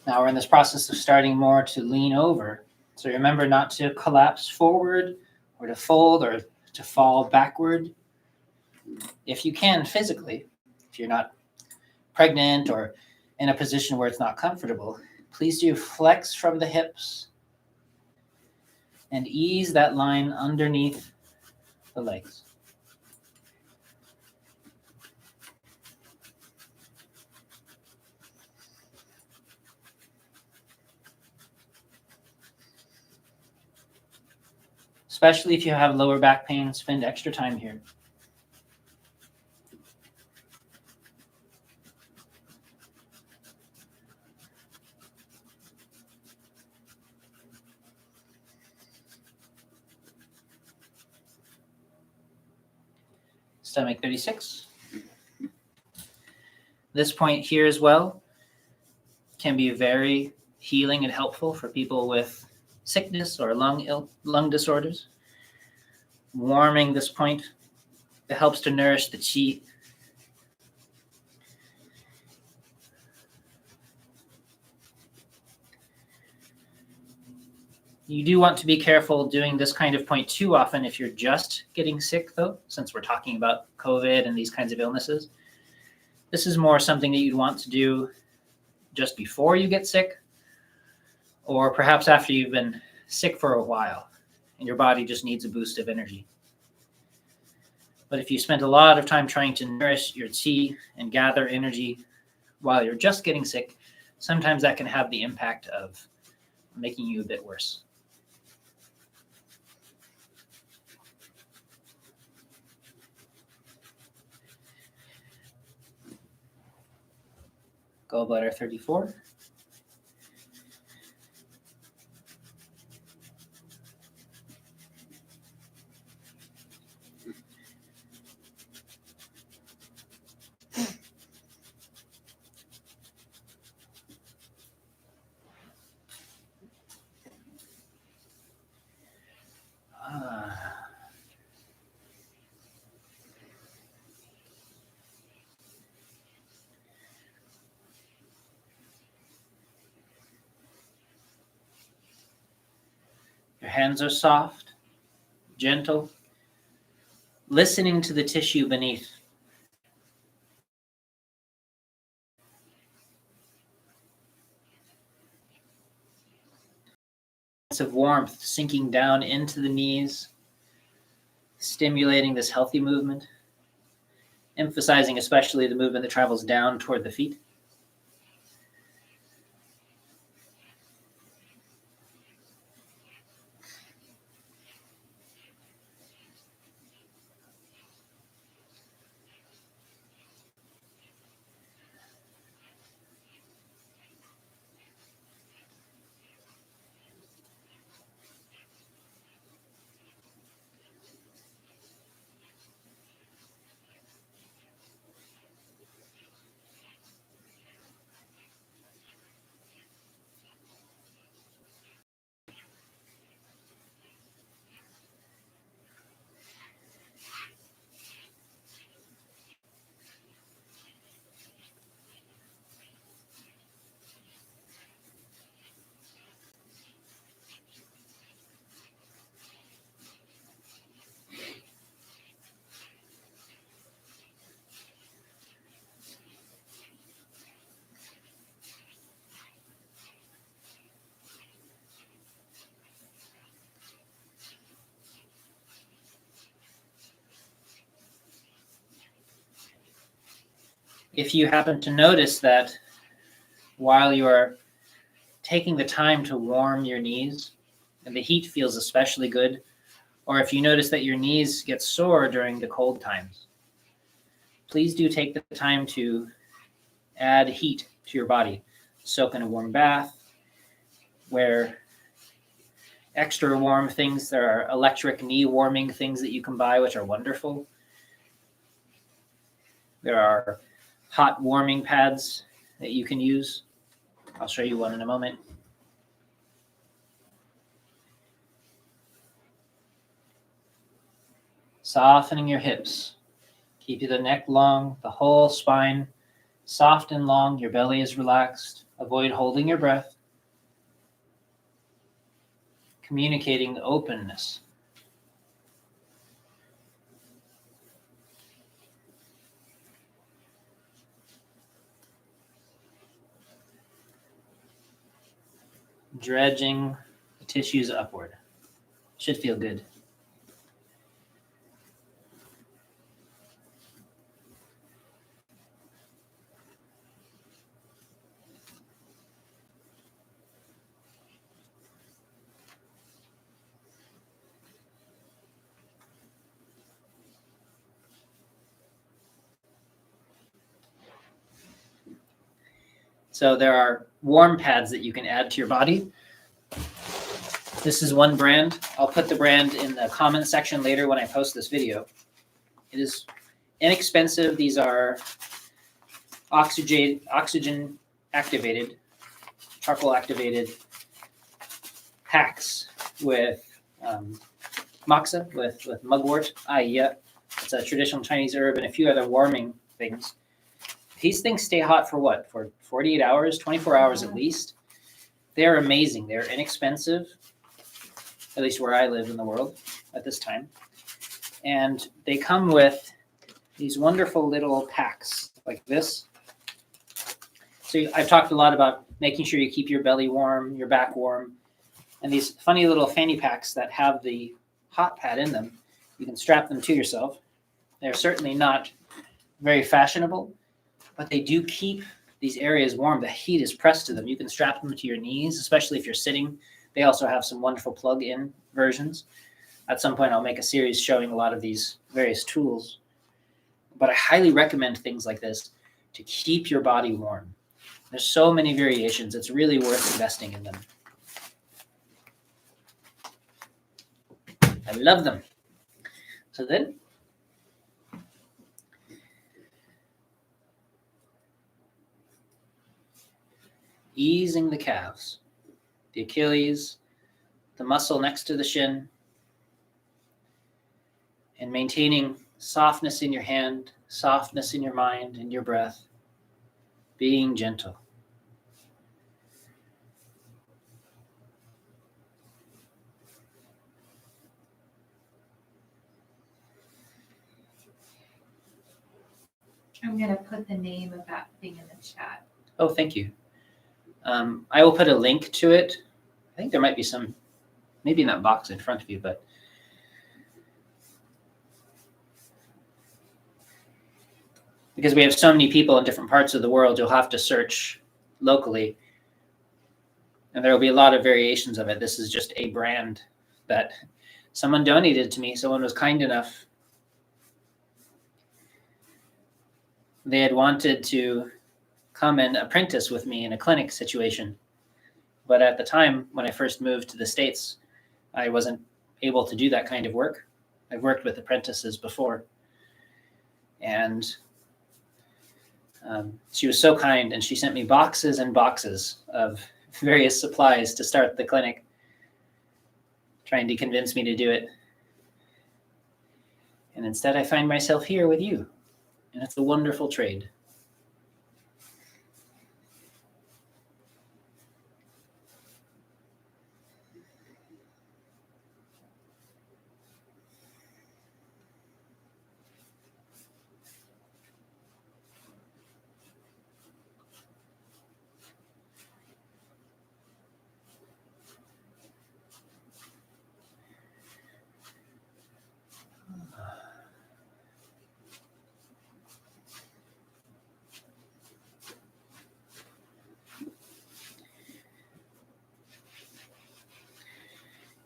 Now we're in this process of starting more to lean over. So remember not to collapse forward or to fold or to fall backward. If you can physically, if you're not pregnant or in a position where it's not comfortable, please do flex from the hips and ease that line underneath the legs. Especially if you have lower back pain, spend extra time here. Stomach 36. This point here as well can be very healing and helpful for people with sickness or lung disorders. Warming this point, it helps to nourish the qi. You do want to be careful doing this kind of point too often if you're just getting sick, though, since we're talking about COVID and these kinds of illnesses. This is more something that you'd want to do just before you get sick, or perhaps after you've been sick for a while and your body just needs a boost of energy. But if you spent a lot of time trying to nourish your qi and gather energy while you're just getting sick, sometimes that can have the impact of making you a bit worse. Gallbladder 34. Your hands are soft, gentle, listening to the tissue beneath. Of warmth sinking down into the knees, stimulating this healthy movement, emphasizing especially the movement that travels down toward the feet. If you happen to notice that while you are taking the time to warm your knees, and the heat feels especially good, or if you notice that your knees get sore during the cold times, please do take the time to add heat to your body. Soak in a warm bath, wear extra warm things. There are electric knee warming things that you can buy, which are wonderful. There are hot warming pads that you can use. I'll show you one in a moment. Softening your hips. Keep the neck long, the whole spine Soft and long, your belly is relaxed. Avoid holding your breath. Communicating openness. Dredging the tissues upward. Should feel good. So there are warm pads that you can add to your body. This is one brand. I'll put the brand in the comment section later when I post this video. It is inexpensive. These are oxygen activated, charcoal activated packs with moxa, with mugwort. It's a traditional Chinese herb and a few other warming things. These things stay hot for what? For 48 hours, 24 hours at least. They're amazing. They're inexpensive, at least where I live in the world at this time. And they come with these wonderful little packs like this. So I've talked a lot about making sure you keep your belly warm, your back warm, and these funny little fanny packs that have the hot pad in them. You can strap them to yourself. They're certainly not very fashionable, but they do keep these areas warm. The heat is pressed to them. You can strap them to your knees, especially if you're sitting. They also have some wonderful plug-in versions. At some point, I'll make a series showing a lot of these various tools. But I highly recommend things like this to keep your body warm. There's so many variations. It's really worth investing in them. I love them. So then, easing the calves, the Achilles, the muscle next to the shin, and maintaining softness in your hand, softness in your mind and your breath, being gentle. I'm going to put the name of that thing in the chat. Oh, thank you. I will put a link to it. I think there might be some, maybe in that box in front of you, but because we have so many people in different parts of the world, you'll have to search locally. And there will be a lot of variations of it. This is just a brand that someone donated to me. Someone was kind enough. They had wanted to come and apprentice with me in a clinic situation. But at the time, when I first moved to the States, I wasn't able to do that kind of work. I've worked with apprentices before. And she was so kind, and she sent me boxes and boxes of various supplies to start the clinic, trying to convince me to do it. And instead, I find myself here with you, and it's a wonderful trade.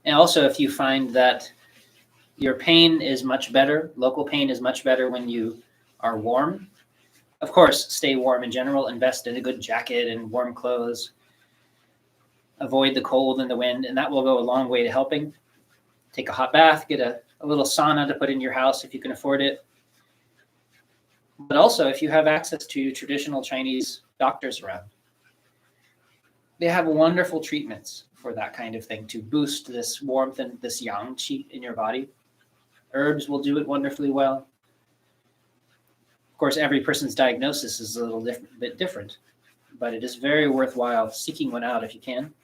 And also, if you find that your pain is much better, local pain is much better when you are warm. Of course, stay warm in general, invest in a good jacket and warm clothes. Avoid the cold and the wind, and that will go a long way to helping. Take a hot bath, get a little sauna to put in your house if you can afford it. But also, if you have access to traditional Chinese doctors around, they have wonderful treatments for that kind of thing to boost this warmth and this yang qi in your body. Herbs will do it wonderfully well. Of course, every person's diagnosis is a little bit different, but it is very worthwhile seeking one out if you can.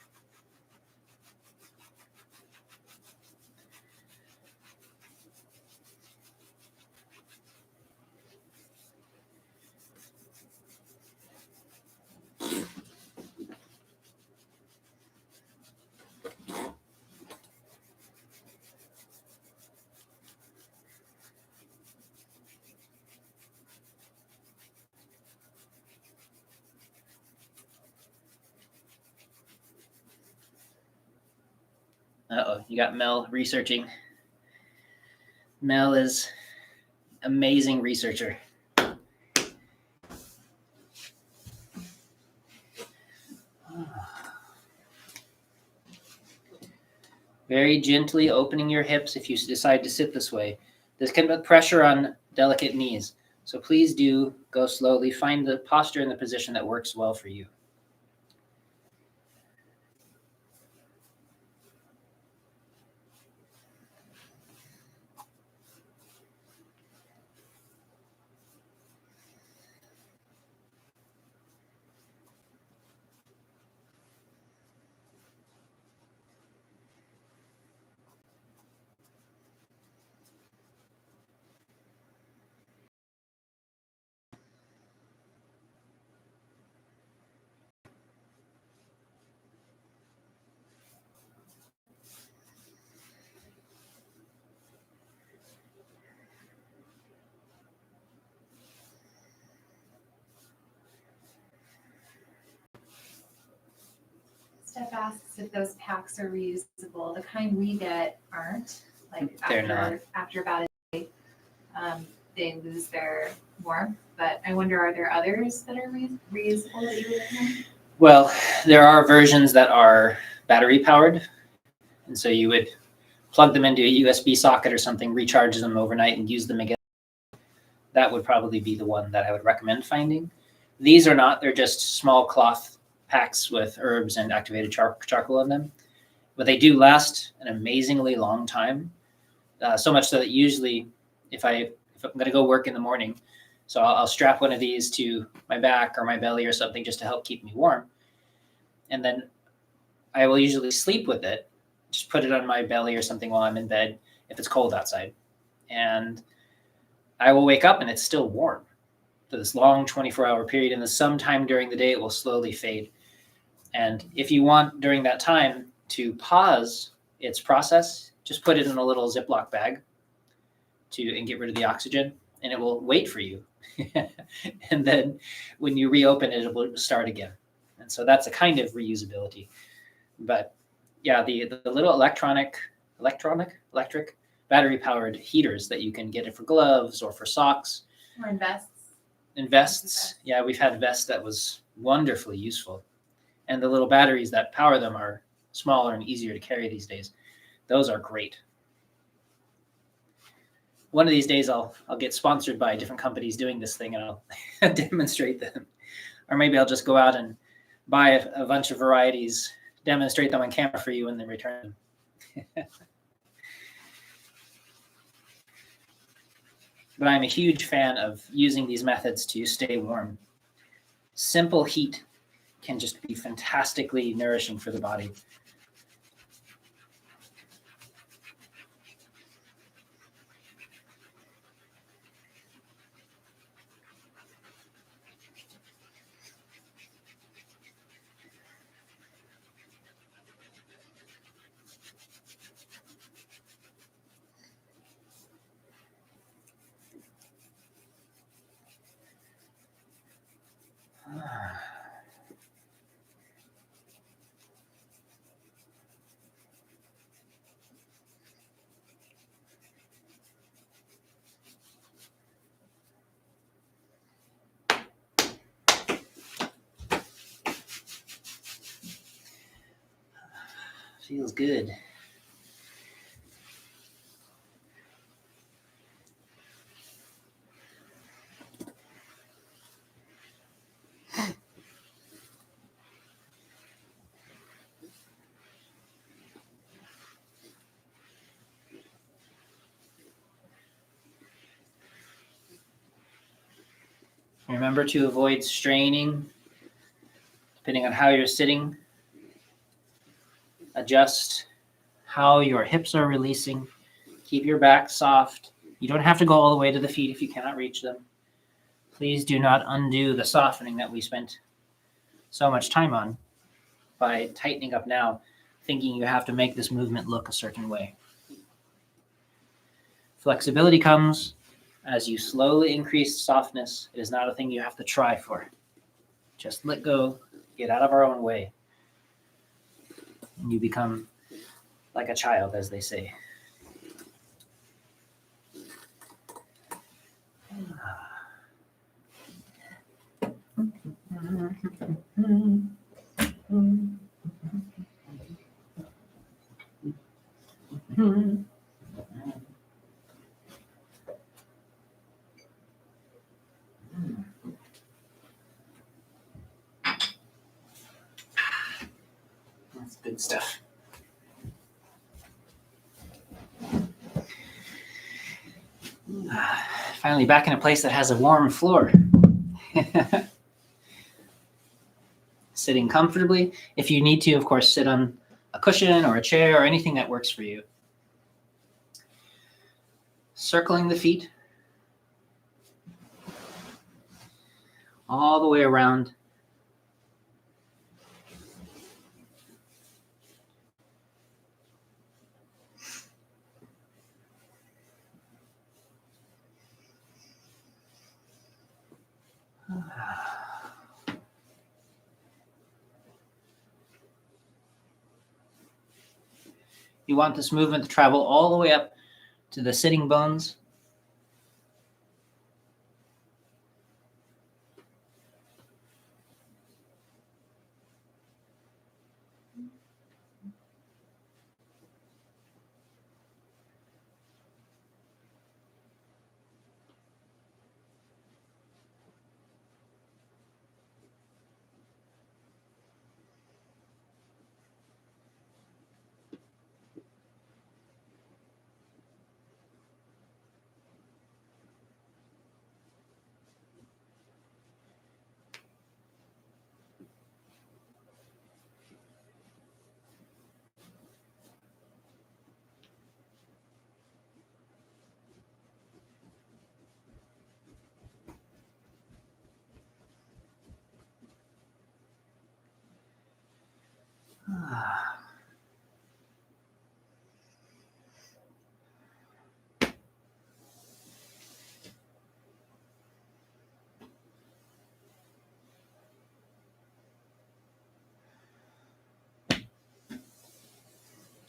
Uh-oh, you got Mel researching. Mel is amazing researcher. Very gently opening your hips if you decide to sit this way. This can put pressure on delicate knees. So please do go slowly. Find the posture and the position that works well for you. Steph asks if those packs are reusable. The kind we get aren't. Like They're not. after about a day, they lose their warmth. But I wonder, are there others that are reusable that you would recommend? Well, there are versions that are battery powered. And so you would plug them into a USB socket or something, recharge them overnight and use them again. That would probably be the one that I would recommend finding. These are not. They're just small cloth packs with herbs and activated charcoal in them. But they do last an amazingly long time. So much so that usually if I'm going to go work in the morning, so I'll strap one of these to my back or my belly or something just to help keep me warm. And then I will usually sleep with it, just put it on my belly or something while I'm in bed if it's cold outside. And I will wake up and it's still warm for this long 24-hour period. And then sometime during the day, it will slowly fade. And if you want during that time to pause its process, just put it in a little Ziploc bag and get rid of the oxygen, and it will wait for you. And then when you reopen it, it will start again. And so that's a kind of reusability. But yeah, the little electric battery powered heaters that you can get it for gloves or for socks. Or in vests. In vests. Yeah, we've had vests that was wonderfully useful. And the little batteries that power them are smaller and easier to carry these days. Those are great. One of these days I'll get sponsored by different companies doing this thing and I'll demonstrate them. Or maybe I'll just go out and buy a bunch of varieties, demonstrate them on camera for you, and then return them. But I'm a huge fan of using these methods to stay warm. Simple heat can just be fantastically nourishing for the body. Feels good. Remember to avoid straining, depending on how you're sitting. Adjust how your hips are releasing. Keep your back soft. You don't have to go all the way to the feet if you cannot reach them. Please do not undo the softening that we spent so much time on by tightening up now, thinking you have to make this movement look a certain way. Flexibility comes as you slowly increase softness. It is not a thing you have to try for. Just let go, get out of our own way, and you become like a child, as they say. That's good stuff. Finally back in a place that has a warm floor. Sitting comfortably. If you need to, of course, sit on a cushion or a chair or anything that works for you. Circling the feet all the way around. You want this movement to travel all the way up to the sitting bones.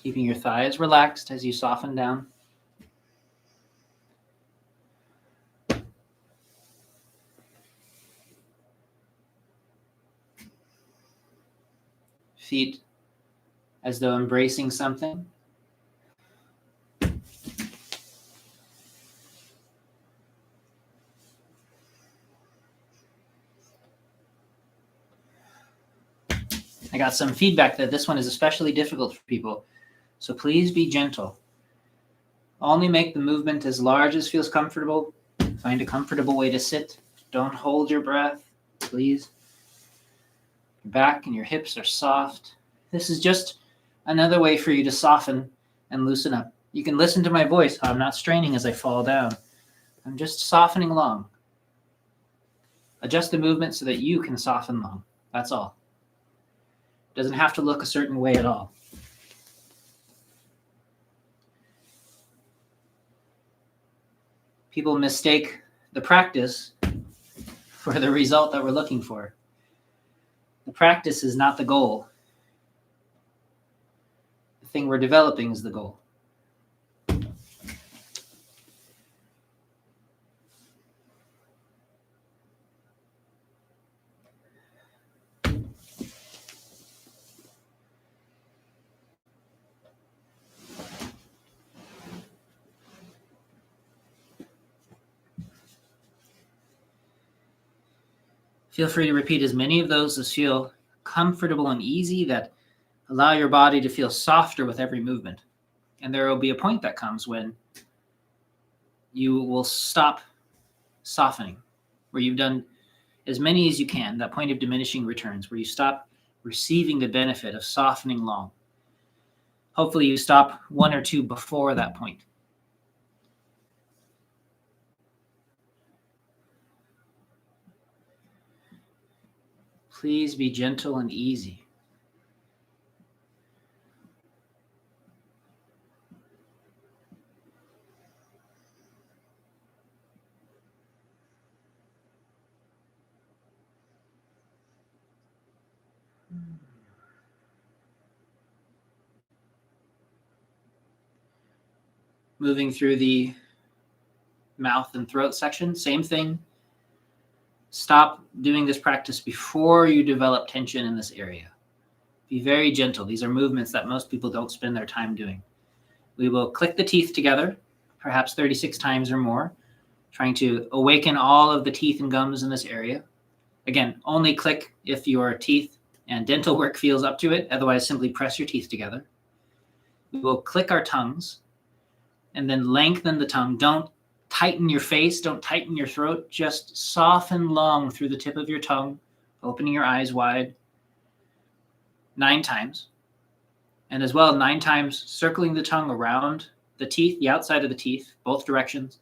Keeping your thighs relaxed as you soften down. Feet as though embracing something. I got some feedback that this one is especially difficult for people, so please be gentle. Only make the movement as large as feels comfortable. Find a comfortable way to sit. Don't hold your breath, please. Your back and your hips are soft. This is just another way for you to soften and loosen up. You can listen to my voice. I'm not straining as I fall down. I'm just softening along. Adjust the movement so that you can soften along. That's all. It doesn't have to look a certain way at all. People mistake the practice for the result that we're looking for. The practice is not the goal. The thing we're developing is the goal. Feel free to repeat as many of those as feel comfortable and easy, that allow your body to feel softer with every movement. And there will be a point that comes when you will stop softening, where you've done as many as you can, that point of diminishing returns where you stop receiving the benefit of softening long. Hopefully you stop one or two before that point. Please be gentle and easy. Moving through the mouth and throat section, same thing. Stop doing this practice before you develop tension in this area. Be very gentle. These are movements that most people don't spend their time doing. We will click the teeth together, perhaps 36 times or more, trying to awaken all of the teeth and gums in this area. Again, only click if your teeth and dental work feels up to it. Otherwise, simply press your teeth together. We will click our tongues and then lengthen the tongue. Don't tighten your face. Don't tighten your throat. Just soften long through the tip of your tongue, opening your eyes wide 9 times. And as well, 9 times circling the tongue around the teeth, the outside of the teeth, both directions.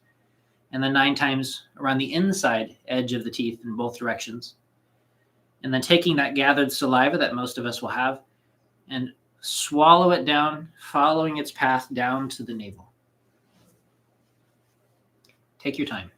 And then 9 times around the inside edge of the teeth in both directions. And then taking that gathered saliva that most of us will have and swallow it down, following its path down to the navel. Take your time.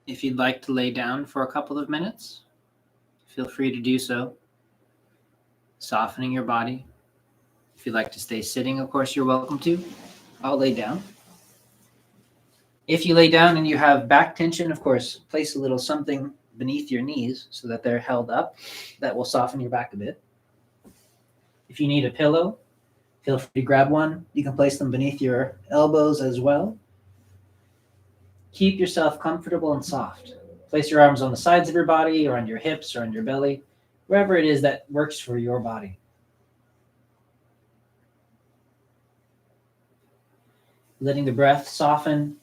If you'd like to lay down for a couple of minutes, feel free to do so, softening your body. If you'd like to stay sitting, of course, you're welcome to. I'll lay down. If you lay down and you have back tension, of course, place a little something beneath your knees so that they're held up. That will soften your back a bit. If you need a pillow, feel free to grab one. You can place them beneath your elbows as well. Keep yourself comfortable and soft. Place your arms on the sides of your body or on your hips or on your belly, wherever it is that works for your body. Letting the breath soften.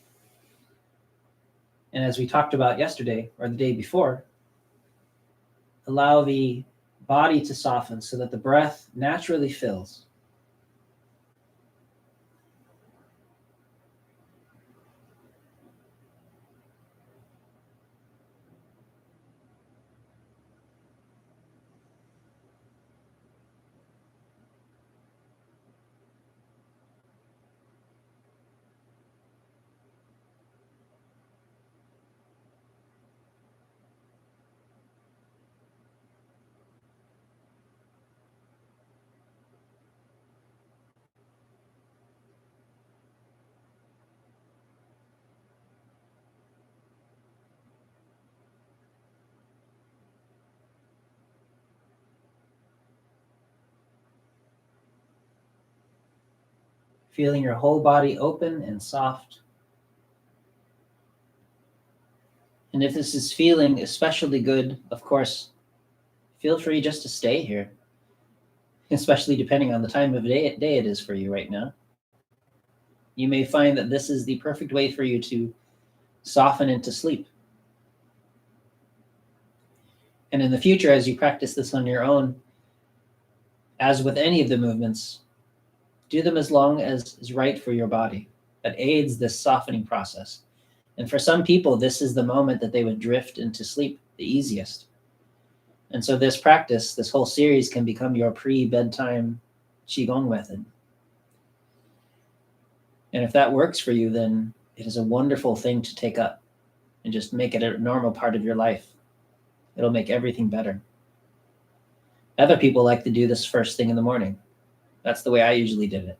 And as we talked about yesterday or the day before, allow the body to soften so that the breath naturally fills. Feeling your whole body open and soft. And if this is feeling especially good, of course, feel free just to stay here, especially depending on the time of day it is for you right now. You may find that this is the perfect way for you to soften into sleep. And in the future, as you practice this on your own, as with any of the movements, do them as long as is right for your body. That aids this softening process. And for some people, this is the moment that they would drift into sleep the easiest. And so this practice, this whole series, can become your pre-bedtime Qigong method. And if that works for you, then it is a wonderful thing to take up and just make it a normal part of your life. It'll make everything better. Other people like to do this first thing in the morning. That's the way I usually did it.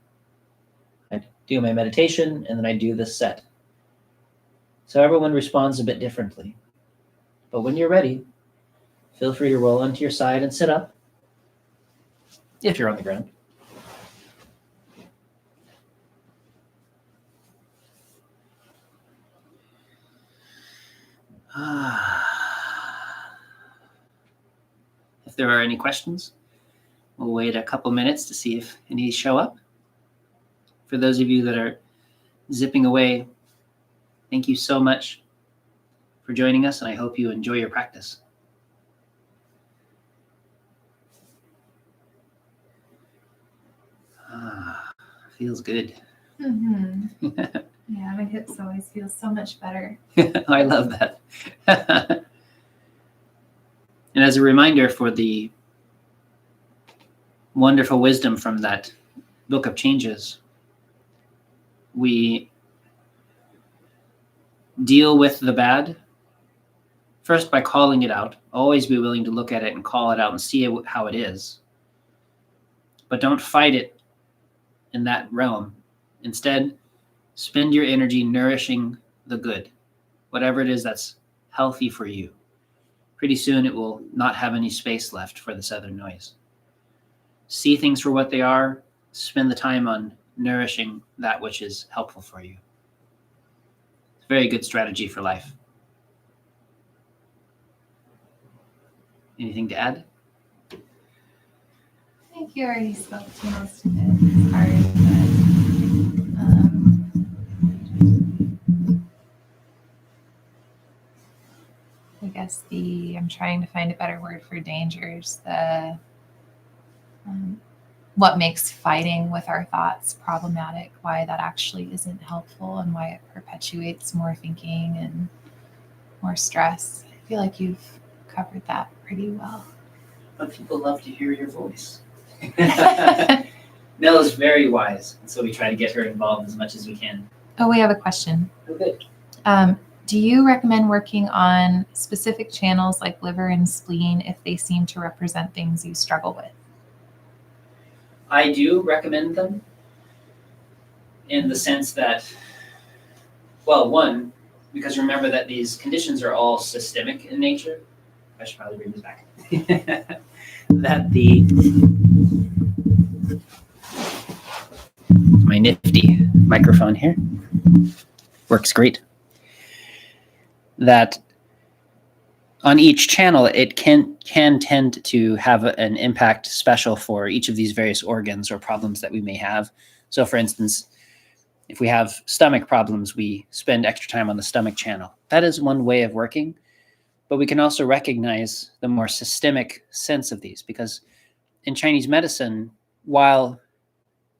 I do my meditation and then I do this set. So everyone responds a bit differently. But when you're ready, feel free to roll onto your side and sit up if you're on the ground. If there are any questions, we'll wait a couple minutes to see if any show up. For those of you that are zipping away, thank you so much for joining us, and I hope you enjoy your practice. Feels good. Mm-hmm. Yeah, my hips always feel so much better. I love that. And as a reminder for the wonderful wisdom from that book of changes, we deal with the bad first by calling it out. Always be willing to look at it and call it out and see it, how it is. But don't fight it in that realm. Instead, spend your energy nourishing the good, whatever it is that's healthy for you. Pretty soon it will not have any space left for this other noise. See things for what they are. Spend the time on nourishing that which is helpful for you. It's a very good strategy for life. Anything to add? I think you already spoke to most of it as far as I guess I'm trying to find a better word for dangers, what makes fighting with our thoughts problematic, why that actually isn't helpful, and why it perpetuates more thinking and more stress. I feel like you've covered that pretty well. But people love to hear your voice. Mel is very wise, and so we try to get her involved as much as we can. Oh, we have a question. Oh, good. Do you recommend working on specific channels like liver and spleen if they seem to represent things you struggle with? I do recommend them in the sense that, well, one, because remember that these conditions are all systemic in nature. I should probably bring this back. That my nifty microphone here works great. That on each channel, it can tend to have an impact special for each of these various organs or problems that we may have. So for instance, if we have stomach problems, we spend extra time on the stomach channel. That is one way of working, But we can also recognize the more systemic sense of these, because in Chinese medicine, while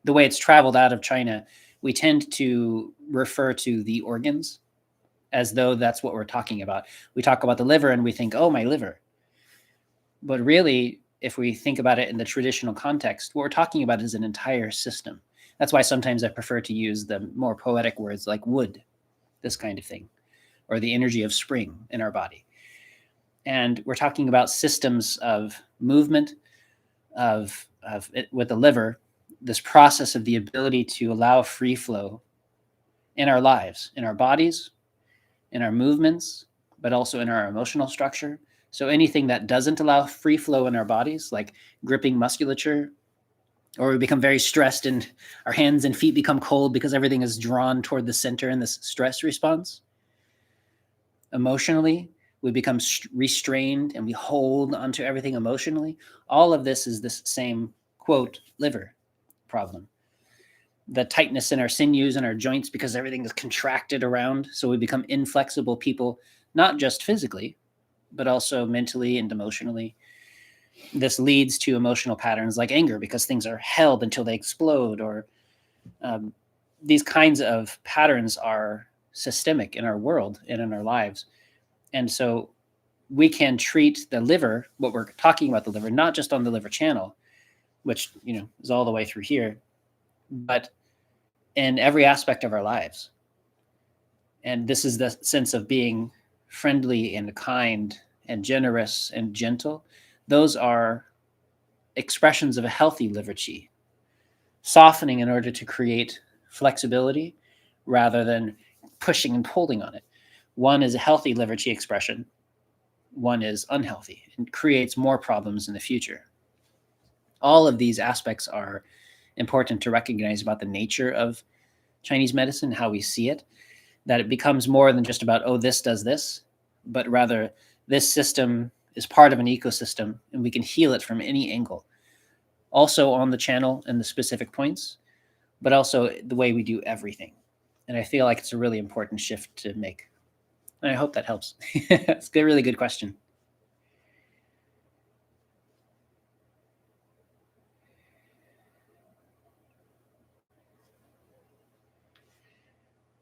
the way it's traveled out of China, we tend to refer to the organs as though that's what we're talking about. We talk about the liver and we think, oh, my liver. But really, if we think about it in the traditional context, what we're talking about is an entire system. That's why sometimes I prefer to use the more poetic words like wood, this kind of thing, or the energy of spring in our body. And we're talking about systems of movement, of it, with the liver, this process of the ability to allow free flow in our lives, in our bodies, in our movements, but also in our emotional structure. So anything that doesn't allow free flow in our bodies, like gripping musculature, or we become very stressed and our hands and feet become cold because everything is drawn toward the center in this stress response. Emotionally, we become restrained and we hold onto everything emotionally. All of this is this same, quote, liver problem. The tightness in our sinews and our joints because everything is contracted around. So we become inflexible people, not just physically, but also mentally and emotionally. This leads to emotional patterns like anger because things are held until they explode, or these kinds of patterns are systemic in our world and in our lives. And so we can treat the liver, what we're talking about the liver, not just on the liver channel, which, you know, is all the way through here, but in every aspect of our lives. And this is the sense of being friendly and kind and generous and gentle. Those are expressions of a healthy liver chi, softening in order to create flexibility rather than pushing and pulling on it. One is a healthy liver chi expression. One is unhealthy and creates more problems in the future. All of these aspects are important to recognize about the nature of Chinese medicine, how we see it, that it becomes more than just about, oh, this does this, but rather this system is part of an ecosystem and we can heal it from any angle. Also on the channel and the specific points, but also the way we do everything. And I feel like it's a really important shift to make. And I hope that helps. It's a really good question.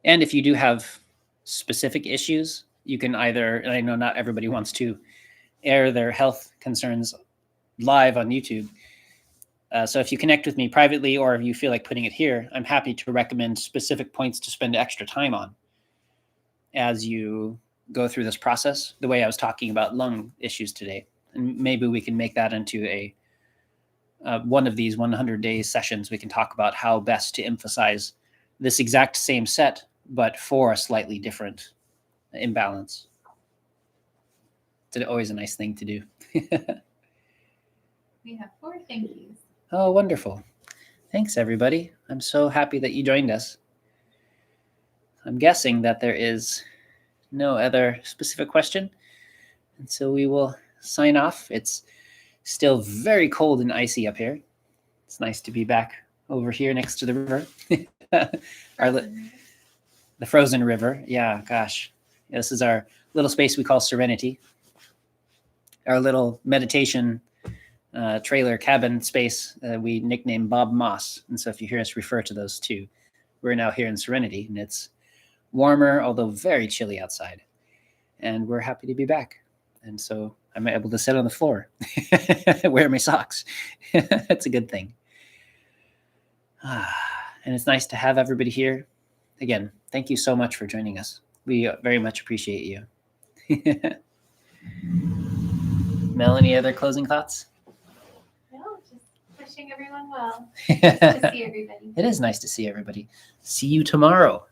And if you do have specific issues, you can either, and I know not everybody wants to air their health concerns live on YouTube. So if you connect with me privately, or if you feel like putting it here, I'm happy to recommend specific points to spend extra time on as you go through this process, the way I was talking about lung issues today. And maybe we can make that into a one of these 100-day sessions. We can talk about how best to emphasize this exact same set, but for a slightly different imbalance. It's always a nice thing to do. We have 4 thank yous. Oh, wonderful. Thanks, everybody. I'm so happy that you joined us. I'm guessing that there is no other specific question. And so we will sign off. It's still very cold and icy up here. It's nice to be back over here next to the river. The frozen river. Yeah, gosh. This is our little space we call Serenity. Our little meditation trailer cabin space we nicknamed Bob Moss. And so if you hear us refer to those two, we're now here in Serenity, and it's warmer, although very chilly outside. And we're happy to be back. And so I'm able to sit on the floor, wear my socks. That's a good thing. And it's nice to have everybody here. Again, thank you so much for joining us. We very much appreciate you. Mel, any other closing thoughts? No, just wishing everyone well. Nice to see everybody. It is nice to see everybody. See you tomorrow.